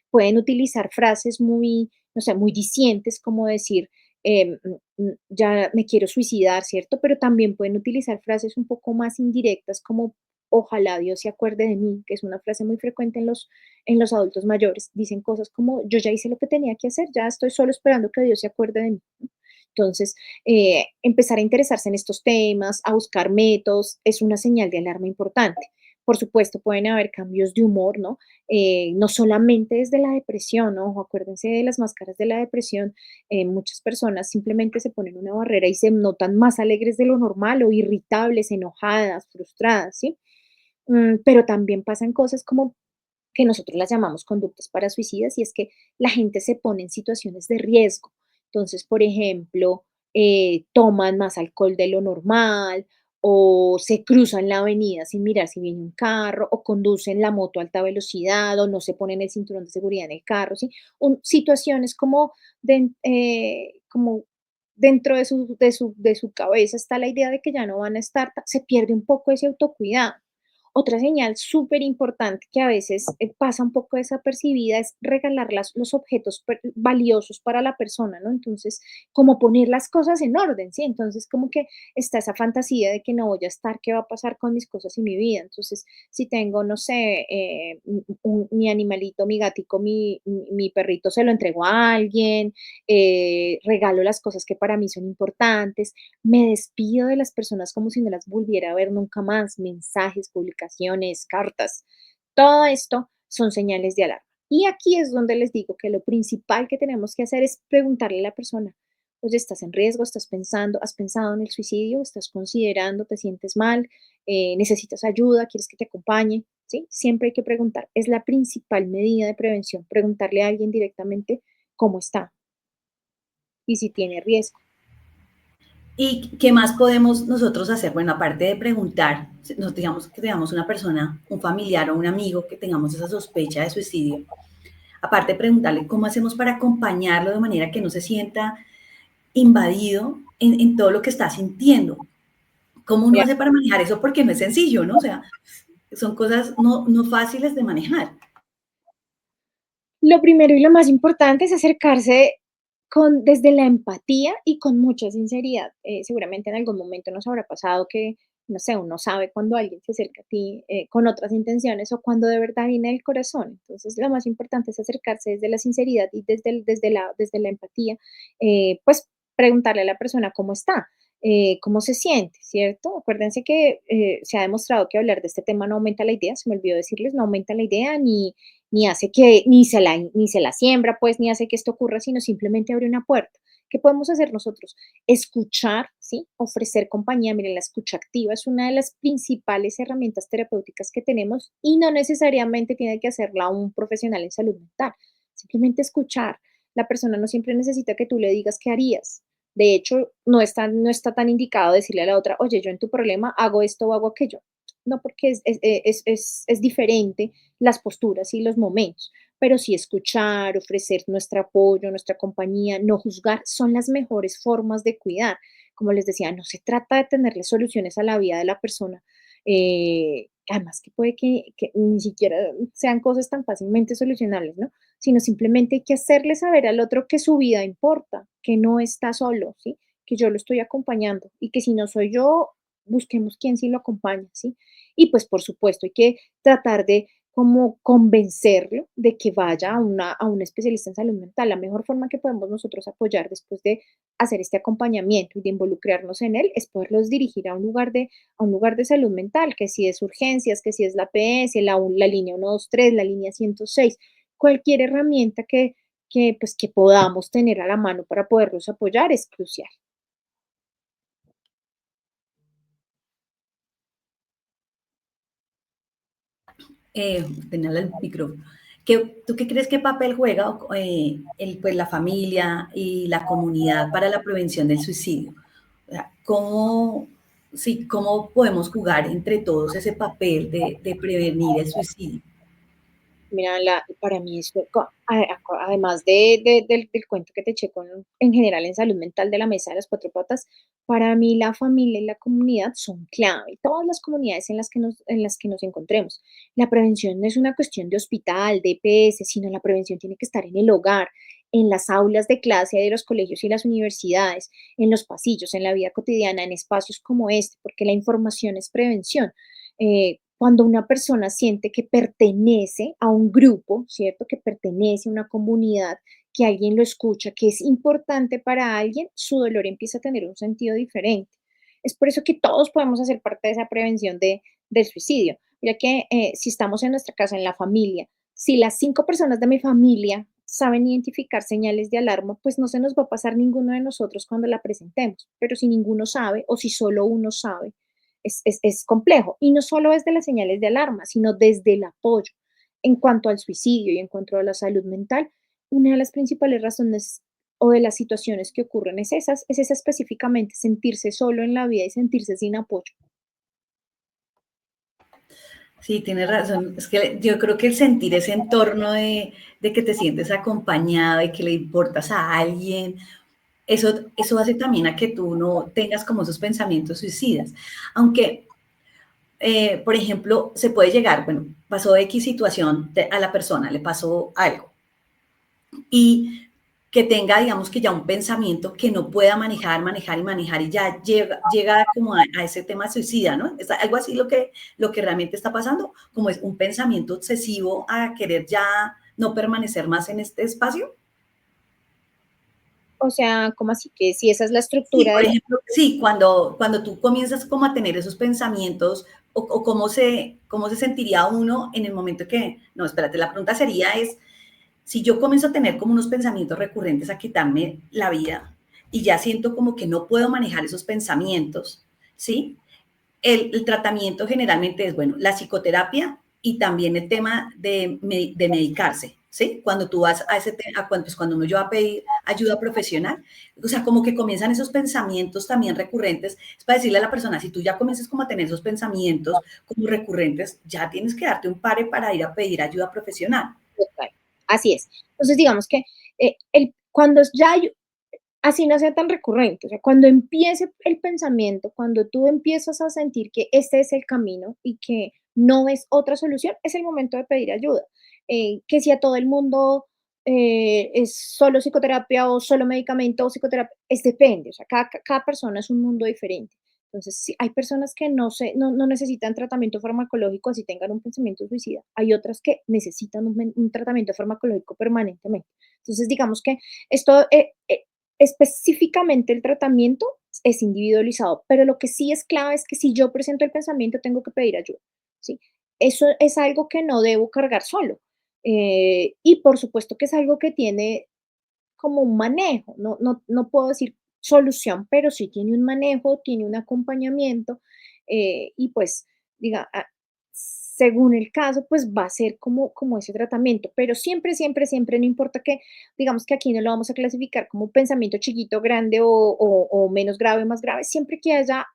Pueden utilizar frases muy, no sé, muy dicientes, como decir, ya me quiero suicidar, ¿cierto? Pero también pueden utilizar frases un poco más indirectas como ojalá Dios se acuerde de mí, que es una frase muy frecuente en los adultos mayores. Dicen cosas como yo ya hice lo que tenía que hacer, ya estoy solo esperando que Dios se acuerde de mí, ¿no? Entonces, empezar a interesarse en estos temas, a buscar métodos, es una señal de alarma importante. Por supuesto, pueden haber cambios de humor, ¿no? No solamente desde la depresión, ¿no? Ojo, acuérdense de las máscaras de la depresión. Muchas personas simplemente se ponen una barrera y se notan más alegres de lo normal o irritables, enojadas, frustradas, ¿sí? Pero también pasan cosas como que nosotros las llamamos conductas para suicidas y es que la gente se pone en situaciones de riesgo. Entonces, por ejemplo, toman más alcohol de lo normal o se cruzan la avenida sin mirar si viene un carro o conducen la moto a alta velocidad o no se ponen el cinturón de seguridad en el carro, ¿sí? Situaciones como, como dentro de su cabeza está la idea de que ya no van a estar, se pierde un poco ese autocuidado. Otra señal súper importante que a veces pasa un poco desapercibida es regalar los objetos valiosos para la persona, ¿no? Entonces, como poner las cosas en orden, ¿sí? Entonces, como que está esa fantasía de que no voy a estar, ¿qué va a pasar con mis cosas y mi vida? Entonces, si tengo, no sé, mi animalito, mi gatico, mi perrito, se lo entrego a alguien, regalo las cosas que para mí son importantes, me despido de las personas como si no las volviera a ver nunca más, mensajes, publicaciones, cartas, todo esto son señales de alarma. Y aquí es donde les digo que lo principal que tenemos que hacer es preguntarle a la persona, oye, ¿estás en riesgo? ¿Estás pensando? ¿Has pensado en el suicidio? ¿Estás considerando? ¿Te sientes mal? ¿Necesitas ayuda? ¿Quieres que te acompañe? ¿Sí? Siempre hay que preguntar. Es la principal medida de prevención, preguntarle a alguien directamente cómo está. y si tiene riesgo. ¿Y qué más podemos nosotros hacer? Bueno, aparte de preguntar, nos digamos que tengamos una persona, un familiar o un amigo que tengamos esa sospecha de suicidio, aparte de preguntarle cómo hacemos para acompañarlo de manera que no se sienta invadido en todo lo que está sintiendo. ¿Cómo uno hace para manejar eso? Porque no es sencillo, ¿no? O sea, son cosas no fáciles de manejar. Lo primero y lo más importante es acercarse desde la empatía y con mucha sinceridad. Seguramente en algún momento nos habrá pasado que, no sé, uno sabe cuando alguien se acerca a ti con otras intenciones o cuando de verdad viene del corazón. Entonces, lo más importante es acercarse desde la sinceridad y desde la empatía, pues preguntarle a la persona cómo está. Cómo se siente, ¿cierto? Acuérdense que se ha demostrado que hablar de este tema no aumenta la idea, se me olvidó decirles, no aumenta la idea ni hace que, ni se la siembra, pues, ni hace que esto ocurra, sino simplemente abre una puerta. ¿Qué podemos hacer nosotros? Escuchar, ¿sí? Ofrecer compañía. Miren, la escucha activa es una de las principales herramientas terapéuticas que tenemos y no necesariamente tiene que hacerla un profesional en salud mental. Simplemente escuchar. La persona no siempre necesita que tú le digas qué harías. De hecho, no está tan indicado decirle a la otra, oye, yo en tu problema hago esto o hago aquello. No, porque es diferente las posturas y los momentos, pero sí escuchar, ofrecer nuestro apoyo, nuestra compañía, no juzgar, son las mejores formas de cuidar. Como les decía, no se trata de tenerle soluciones a la vida de la persona, además que puede que ni siquiera sean cosas tan fácilmente solucionables, ¿no? Sino simplemente hay que hacerle saber al otro que su vida importa, que no está solo, ¿sí? Que yo lo estoy acompañando y que si no soy yo, busquemos quién sí lo acompaña, ¿sí? Y pues por supuesto hay que tratar de como convencerlo de que vaya a un especialista en salud mental. La mejor forma que podemos nosotros apoyar después de hacer este acompañamiento y de involucrarnos en él es poderlos dirigir a un lugar de salud mental, que si es urgencias, que si es la PS, la línea 123, la línea 106, cualquier herramienta pues, que podamos tener a la mano para poderlos apoyar es crucial. Tenía el micrófono. ¿Tú qué crees que papel juega pues, la familia y la comunidad para la prevención del suicidio? O sea, ¿cómo podemos jugar entre todos ese papel de prevenir el suicidio? Mira, para mí eso, además del cuento que te eché en general en salud mental de la mesa de las cuatro patas, para mí la familia y la comunidad son clave, todas las comunidades en las que nos encontremos. La prevención no es una cuestión de hospital, de EPS, sino la prevención tiene que estar en el hogar, en las aulas de clase de los colegios y las universidades, en los pasillos, en la vida cotidiana, en espacios como este, porque la información es prevención. Cuando una persona siente que pertenece a un grupo, ¿cierto? Que pertenece a una comunidad, que alguien lo escucha, que es importante para alguien, su dolor empieza a tener un sentido diferente. Es por eso que todos podemos hacer parte de esa prevención del suicidio. Ya que si estamos en nuestra casa, en la familia, si las 5 personas de mi familia saben identificar señales de alarma, pues no se nos va a pasar ninguno de nosotros cuando la presentemos. Pero si ninguno sabe o si solo uno sabe, es complejo. Y no solo desde las señales de alarma, sino desde el apoyo. En cuanto al suicidio y en cuanto a la salud mental, una de las principales razones o de las situaciones que ocurren es esa específicamente, sentirse solo en la vida y sentirse sin apoyo. Sí, tienes razón. Es que yo creo que el sentir ese entorno de que te sientes acompañado y que le importas a alguien, eso hace también a que tú no tengas como esos pensamientos suicidas. Aunque, por ejemplo, se puede llegar, bueno, pasó X situación a la persona, le pasó algo. Y que tenga, digamos que ya un pensamiento que no pueda manejar y ya llega como a ese tema suicida, ¿no? Es algo así lo que realmente está pasando, como es un pensamiento obsesivo a querer ya no permanecer más en este espacio. O sea, ¿cómo así que si esa es la Sí, estructura por de... ejemplo, sí, cuando tú comienzas como a tener esos pensamientos o cómo se sentiría uno en el momento que, no, espérate, la pregunta sería es, si yo comienzo a tener como unos pensamientos recurrentes a quitarme la vida y ya siento como que no puedo manejar esos pensamientos, ¿sí? El tratamiento generalmente es, bueno, la psicoterapia y también el tema de medicarse, ¿sí? Cuando tú vas a ese tema, pues cuando uno yo va ayuda profesional. O sea, como que comienzan esos pensamientos también recurrentes. Es para decirle a la persona, si tú ya comienzas como a tener esos pensamientos como recurrentes, ya tienes que darte un pare para ir a pedir ayuda profesional. Total. Así es. Entonces, digamos que cuando ya hay, así no sea tan recurrente, o sea, cuando empiece el pensamiento, cuando tú empiezas a sentir que este es el camino y que no ves otra solución, es el momento de pedir ayuda. Que si a todo el mundo es solo psicoterapia o solo medicamento o psicoterapia, es depende, o sea, cada persona es un mundo diferente. Entonces, sí, hay personas que no necesitan tratamiento farmacológico así tengan un pensamiento suicida. Hay otras que necesitan un tratamiento farmacológico permanentemente. Entonces, digamos que esto, específicamente el tratamiento es individualizado, pero lo que sí es clave es que si yo presento el pensamiento, tengo que pedir ayuda, ¿sí? Eso es algo que no debo cargar solo. Y por supuesto que es algo que tiene como un manejo, no puedo decir solución, pero sí tiene un manejo, tiene un acompañamiento, y pues, diga, según el caso, pues va a ser como ese tratamiento, pero siempre, siempre, siempre, no importa que, digamos que aquí no lo vamos a clasificar como pensamiento chiquito, grande o menos grave, más grave, siempre que haya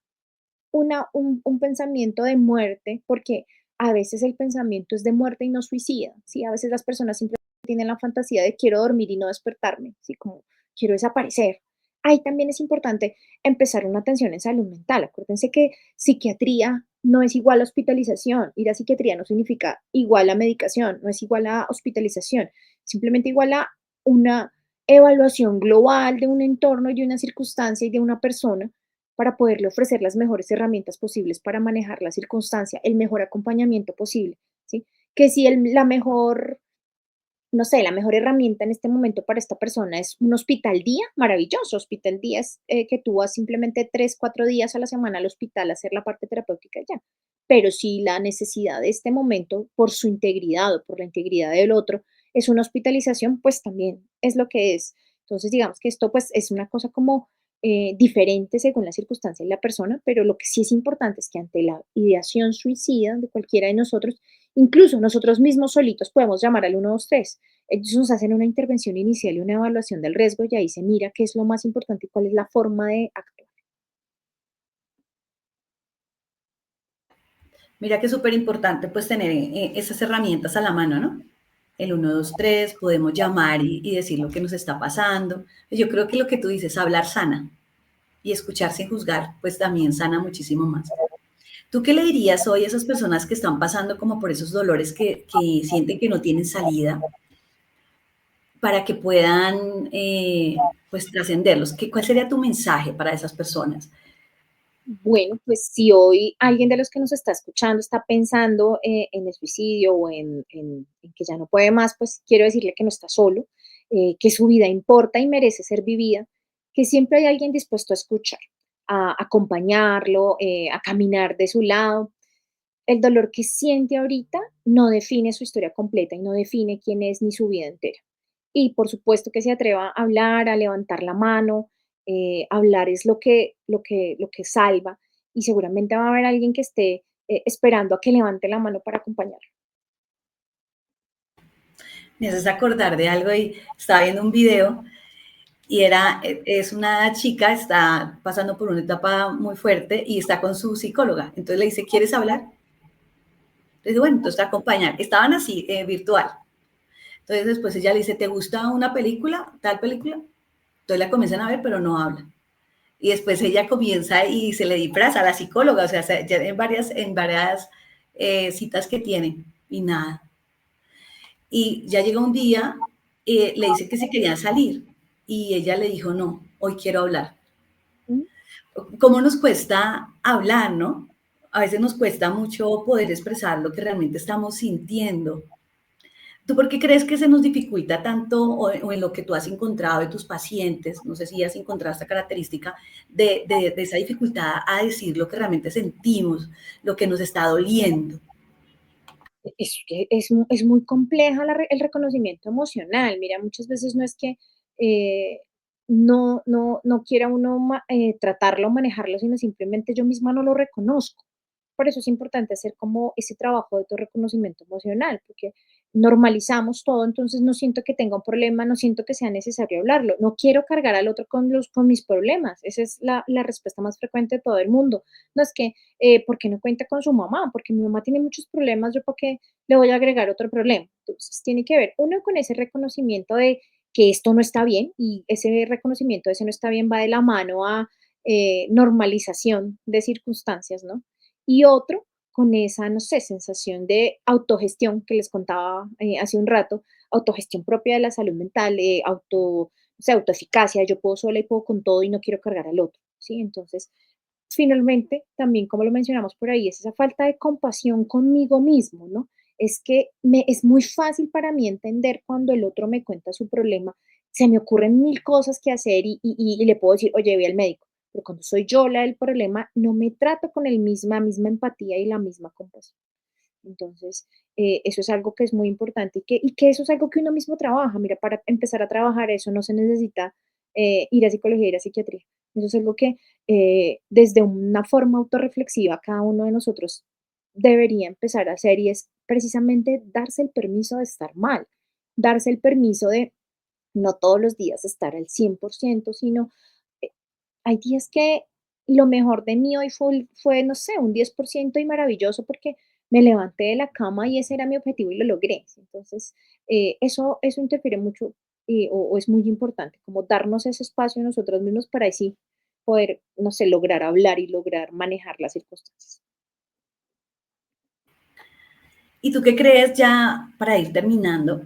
un pensamiento de muerte, porque a veces el pensamiento es de muerte y no suicida, ¿sí? A veces las personas simplemente tienen la fantasía de quiero dormir y no despertarme, ¿sí? Como quiero desaparecer. Ahí también es importante empezar una atención en salud mental. Acuérdense que psiquiatría no es igual a hospitalización. Ir a psiquiatría no significa igual a medicación, no es igual a hospitalización, simplemente igual a una evaluación global de un entorno y de una circunstancia y de una persona para poderle ofrecer las mejores herramientas posibles para manejar la circunstancia, el mejor acompañamiento posible, ¿sí? Que si la mejor, no sé, la mejor herramienta en este momento para esta persona es un hospital día, maravilloso. Hospital día es que tú vas simplemente 3, 4 días a la semana al hospital a hacer la parte terapéutica y ya. Pero si la necesidad de este momento, por su integridad o por la integridad del otro, es una hospitalización, pues también es lo que es. Entonces, digamos que esto pues es una cosa como diferente según la circunstancia y la persona, pero lo que sí es importante es que ante la ideación suicida de cualquiera de nosotros, incluso nosotros mismos solitos podemos llamar al 123. Ellos nos hacen una intervención inicial y una evaluación del riesgo y ahí se mira qué es lo más importante y cuál es la forma de actuar. Mira que es súper importante pues tener esas herramientas a la mano, ¿no? El 123, podemos llamar y decir lo que nos está pasando. Yo creo que lo que tú dices, hablar sana y escuchar sin juzgar, pues también sana muchísimo más. ¿Tú qué le dirías hoy a esas personas que están pasando como por esos dolores que sienten que no tienen salida para que puedan pues trascenderlos? ¿Cuál sería tu mensaje para esas personas? Bueno, pues si hoy alguien de los que nos está escuchando está pensando en el suicidio o en que ya no puede más, pues quiero decirle que no está solo, que su vida importa y merece ser vivida, que siempre hay alguien dispuesto a escuchar, a acompañarlo, a caminar de su lado. El dolor que siente ahorita no define su historia completa y no define quién es ni su vida entera. Y por supuesto que se atreva a hablar, a levantar la mano. Hablar es lo que salva y seguramente va a haber alguien que esté esperando a que levante la mano para acompañarlo. Me haces acordar de algo y estaba viendo un video y es una chica, está pasando por una etapa muy fuerte y está con su psicóloga. Entonces le dice, ¿quieres hablar? Le dice, bueno, entonces te acompañan. Estaban así, virtual. Entonces después ella le dice, ¿te gusta una película? ¿Tal película? Entonces la comienzan a ver, pero no habla. Y después ella comienza y se le disfraza a la psicóloga, o sea, ya en varias citas que tiene y nada. Y ya llega un día, le dice que se querían salir y ella le dijo, no, hoy quiero hablar. ¿Mm? ¿Cómo nos cuesta hablar, no? A veces nos cuesta mucho poder expresar lo que realmente estamos sintiendo. ¿Tú por qué crees que se nos dificulta tanto o en lo que tú has encontrado de tus pacientes? No sé si has encontrado esta característica de esa dificultad a decir lo que realmente sentimos, lo que nos está doliendo. Es muy compleja el reconocimiento emocional. Mira, muchas veces no es que eh, no quiera uno tratarlo o manejarlo, sino simplemente yo misma no lo reconozco. Por eso es importante hacer como ese trabajo de autorreconocimiento emocional, porque normalizamos todo, entonces no siento que tenga un problema, no siento que sea necesario hablarlo, no quiero cargar al otro con mis problemas, esa es la respuesta más frecuente de todo el mundo. No es que, ¿por qué no cuenta con su mamá? Porque mi mamá tiene muchos problemas, ¿yo por qué le voy a agregar otro problema? Entonces tiene que ver, uno, con ese reconocimiento de que esto no está bien, y ese reconocimiento de ese no está bien va de la mano a normalización de circunstancias, ¿no? Y otro, con esa, no sé, sensación de autogestión que les contaba hace un rato, autogestión propia de la salud mental, o sea, autoeficacia, yo puedo sola y puedo con todo y no quiero cargar al otro, ¿sí? Entonces, finalmente, también como lo mencionamos por ahí, es esa falta de compasión conmigo mismo, ¿no? Es que es muy fácil para mí entender cuando el otro me cuenta su problema, se me ocurren mil cosas que hacer y le puedo decir, oye, ve al médico, pero cuando soy yo la del problema, no me trato con el misma empatía y la misma compasión. Entonces, eso es algo que es muy importante y que eso es algo que uno mismo trabaja. Mira, para empezar a trabajar eso no se necesita ir a psicología, ir a psiquiatría. Eso es algo que desde una forma autorreflexiva cada uno de nosotros debería empezar a hacer y es precisamente darse el permiso de estar mal, darse el permiso de no todos los días estar al 100%, sino eh, hay días que lo mejor de mí hoy fue, no sé, un 10% y maravilloso porque me levanté de la cama y ese era mi objetivo y lo logré. Entonces, eso interfiere mucho o es muy importante, como darnos ese espacio a nosotros mismos para así poder, no sé, lograr hablar y lograr manejar las circunstancias. ¿Y tú qué crees ya para ir terminando?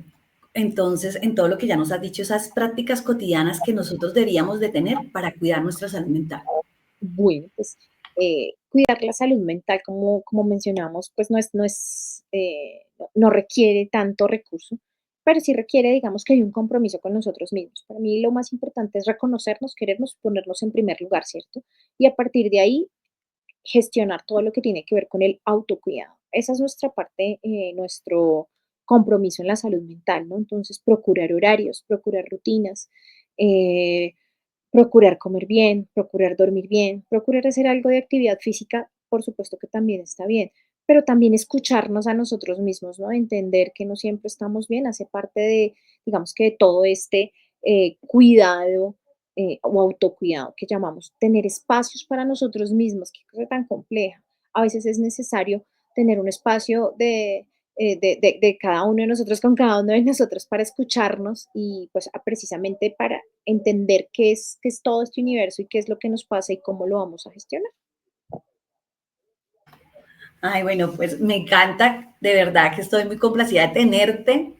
Entonces, en todo lo que ya nos has dicho, esas prácticas cotidianas que nosotros deberíamos de tener para cuidar nuestra salud mental. Bueno, pues cuidar la salud mental, como mencionamos, pues no requiere tanto recurso, pero sí requiere, digamos, que hay un compromiso con nosotros mismos. Para mí lo más importante es reconocernos, querernos, ponernos en primer lugar, ¿cierto? Y a partir de ahí gestionar todo lo que tiene que ver con el autocuidado. Esa es nuestra parte, nuestro compromiso en la salud mental, ¿no? Entonces, procurar horarios, procurar rutinas, eh, procurar comer bien, procurar dormir bien, procurar hacer algo de actividad física, por supuesto que también está bien, pero también escucharnos a nosotros mismos, ¿no? Entender que no siempre estamos bien, hace parte de, digamos que de todo este cuidado o autocuidado que llamamos, tener espacios para nosotros mismos, qué cosa tan compleja. A veces es necesario tener un espacio de cada uno de nosotros con cada uno de nosotros para escucharnos y pues precisamente para entender qué es todo este universo y qué es lo que nos pasa y cómo lo vamos a gestionar. Ay, bueno, pues me encanta, de verdad que estoy muy complacida de tenerte.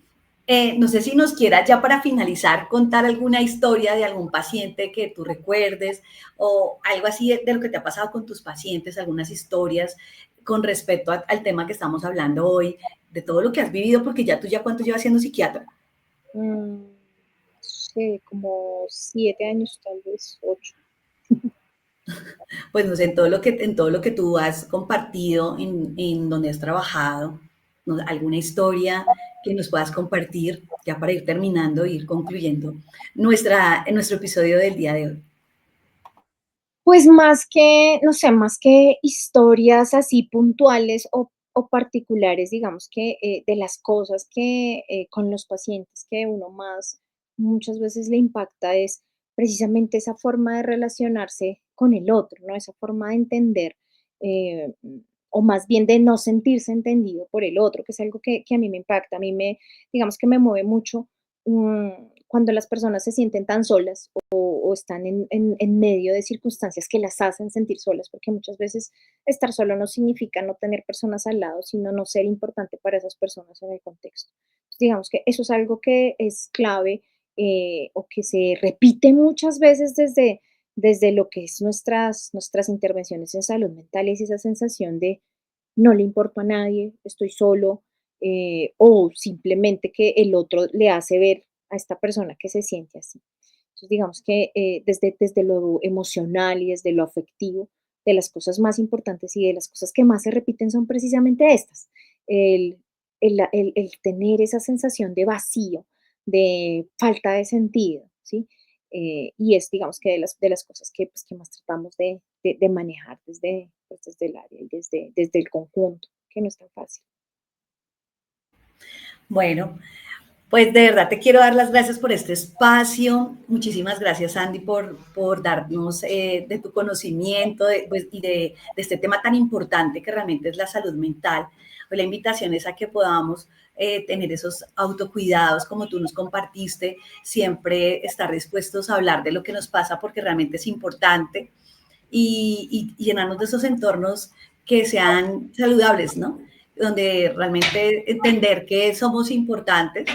No sé si nos quieras ya para finalizar contar alguna historia de algún paciente que tú recuerdes o algo así de lo que te ha pasado con tus pacientes, algunas historias con respecto al tema que estamos hablando hoy, de todo lo que has vivido, porque ya tú ya cuánto llevas siendo psiquiatra. Sí, como 7 años, tal vez 8. Pues no sé, en todo lo que tú has compartido, en donde has trabajado, ¿no? Alguna historia que nos puedas compartir, ya para ir terminando, ir concluyendo nuestro episodio del día de hoy. Pues más que, no sé, más que historias así puntuales o particulares, digamos que de las cosas que con los pacientes que uno más muchas veces le impacta es precisamente esa forma de relacionarse con el otro, ¿no? Esa forma de entender, eh, o más bien de no sentirse entendido por el otro, que es algo que a mí me impacta, digamos que me mueve mucho mm, cuando las personas se sienten tan solas o están en medio de circunstancias que las hacen sentir solas, porque muchas veces estar solo no significa no tener personas al lado, sino no ser importante para esas personas en el contexto. Entonces, digamos que eso es algo que es clave o que se repite muchas veces desde lo que es nuestras intervenciones en salud mental, es esa sensación de no le importo a nadie, estoy solo, o simplemente que el otro le hace ver a esta persona que se siente así. Entonces, digamos que desde lo emocional y desde lo afectivo, de las cosas más importantes y de las cosas que más se repiten son precisamente estas. El, el tener esa sensación de vacío, de falta de sentido, ¿sí? Y es, digamos que de las cosas que más tratamos de manejar desde el área y desde el conjunto, que no es tan fácil. Bueno, pues de verdad te quiero dar las gracias por este espacio. Muchísimas gracias, Andy, por darnos de tu conocimiento pues, y de este tema tan importante que realmente es la salud mental. Pues la invitación es a que podamos tener esos autocuidados como tú nos compartiste, siempre estar dispuestos a hablar de lo que nos pasa porque realmente es importante y llenarnos de esos entornos que sean saludables, ¿no? Donde realmente entender que somos importantes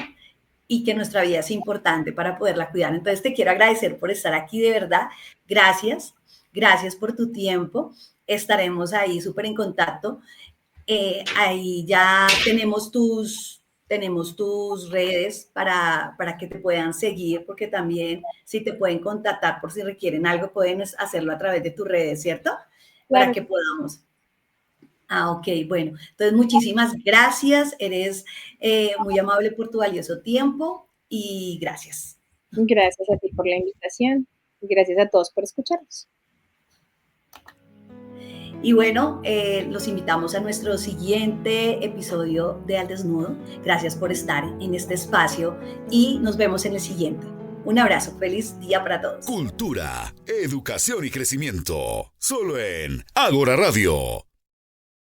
y que nuestra vida es importante para poderla cuidar. Entonces te quiero agradecer por estar aquí, de verdad. Gracias, gracias por tu tiempo. Estaremos ahí súper en contacto. Ahí ya tenemos tus redes para que te puedan seguir, porque también si te pueden contactar por si requieren algo, pueden hacerlo a través de tus redes, ¿cierto? Para Claro. que podamos. Ok, bueno, entonces muchísimas gracias, eres muy amable por tu valioso tiempo y gracias. Gracias a ti por la invitación y gracias a todos por escucharnos. Y bueno, los invitamos a nuestro siguiente episodio de Al Desnudo. Gracias por estar en este espacio y nos vemos en el siguiente. Un abrazo, feliz día para todos. Cultura, educación y crecimiento. Solo en Ágora Radio.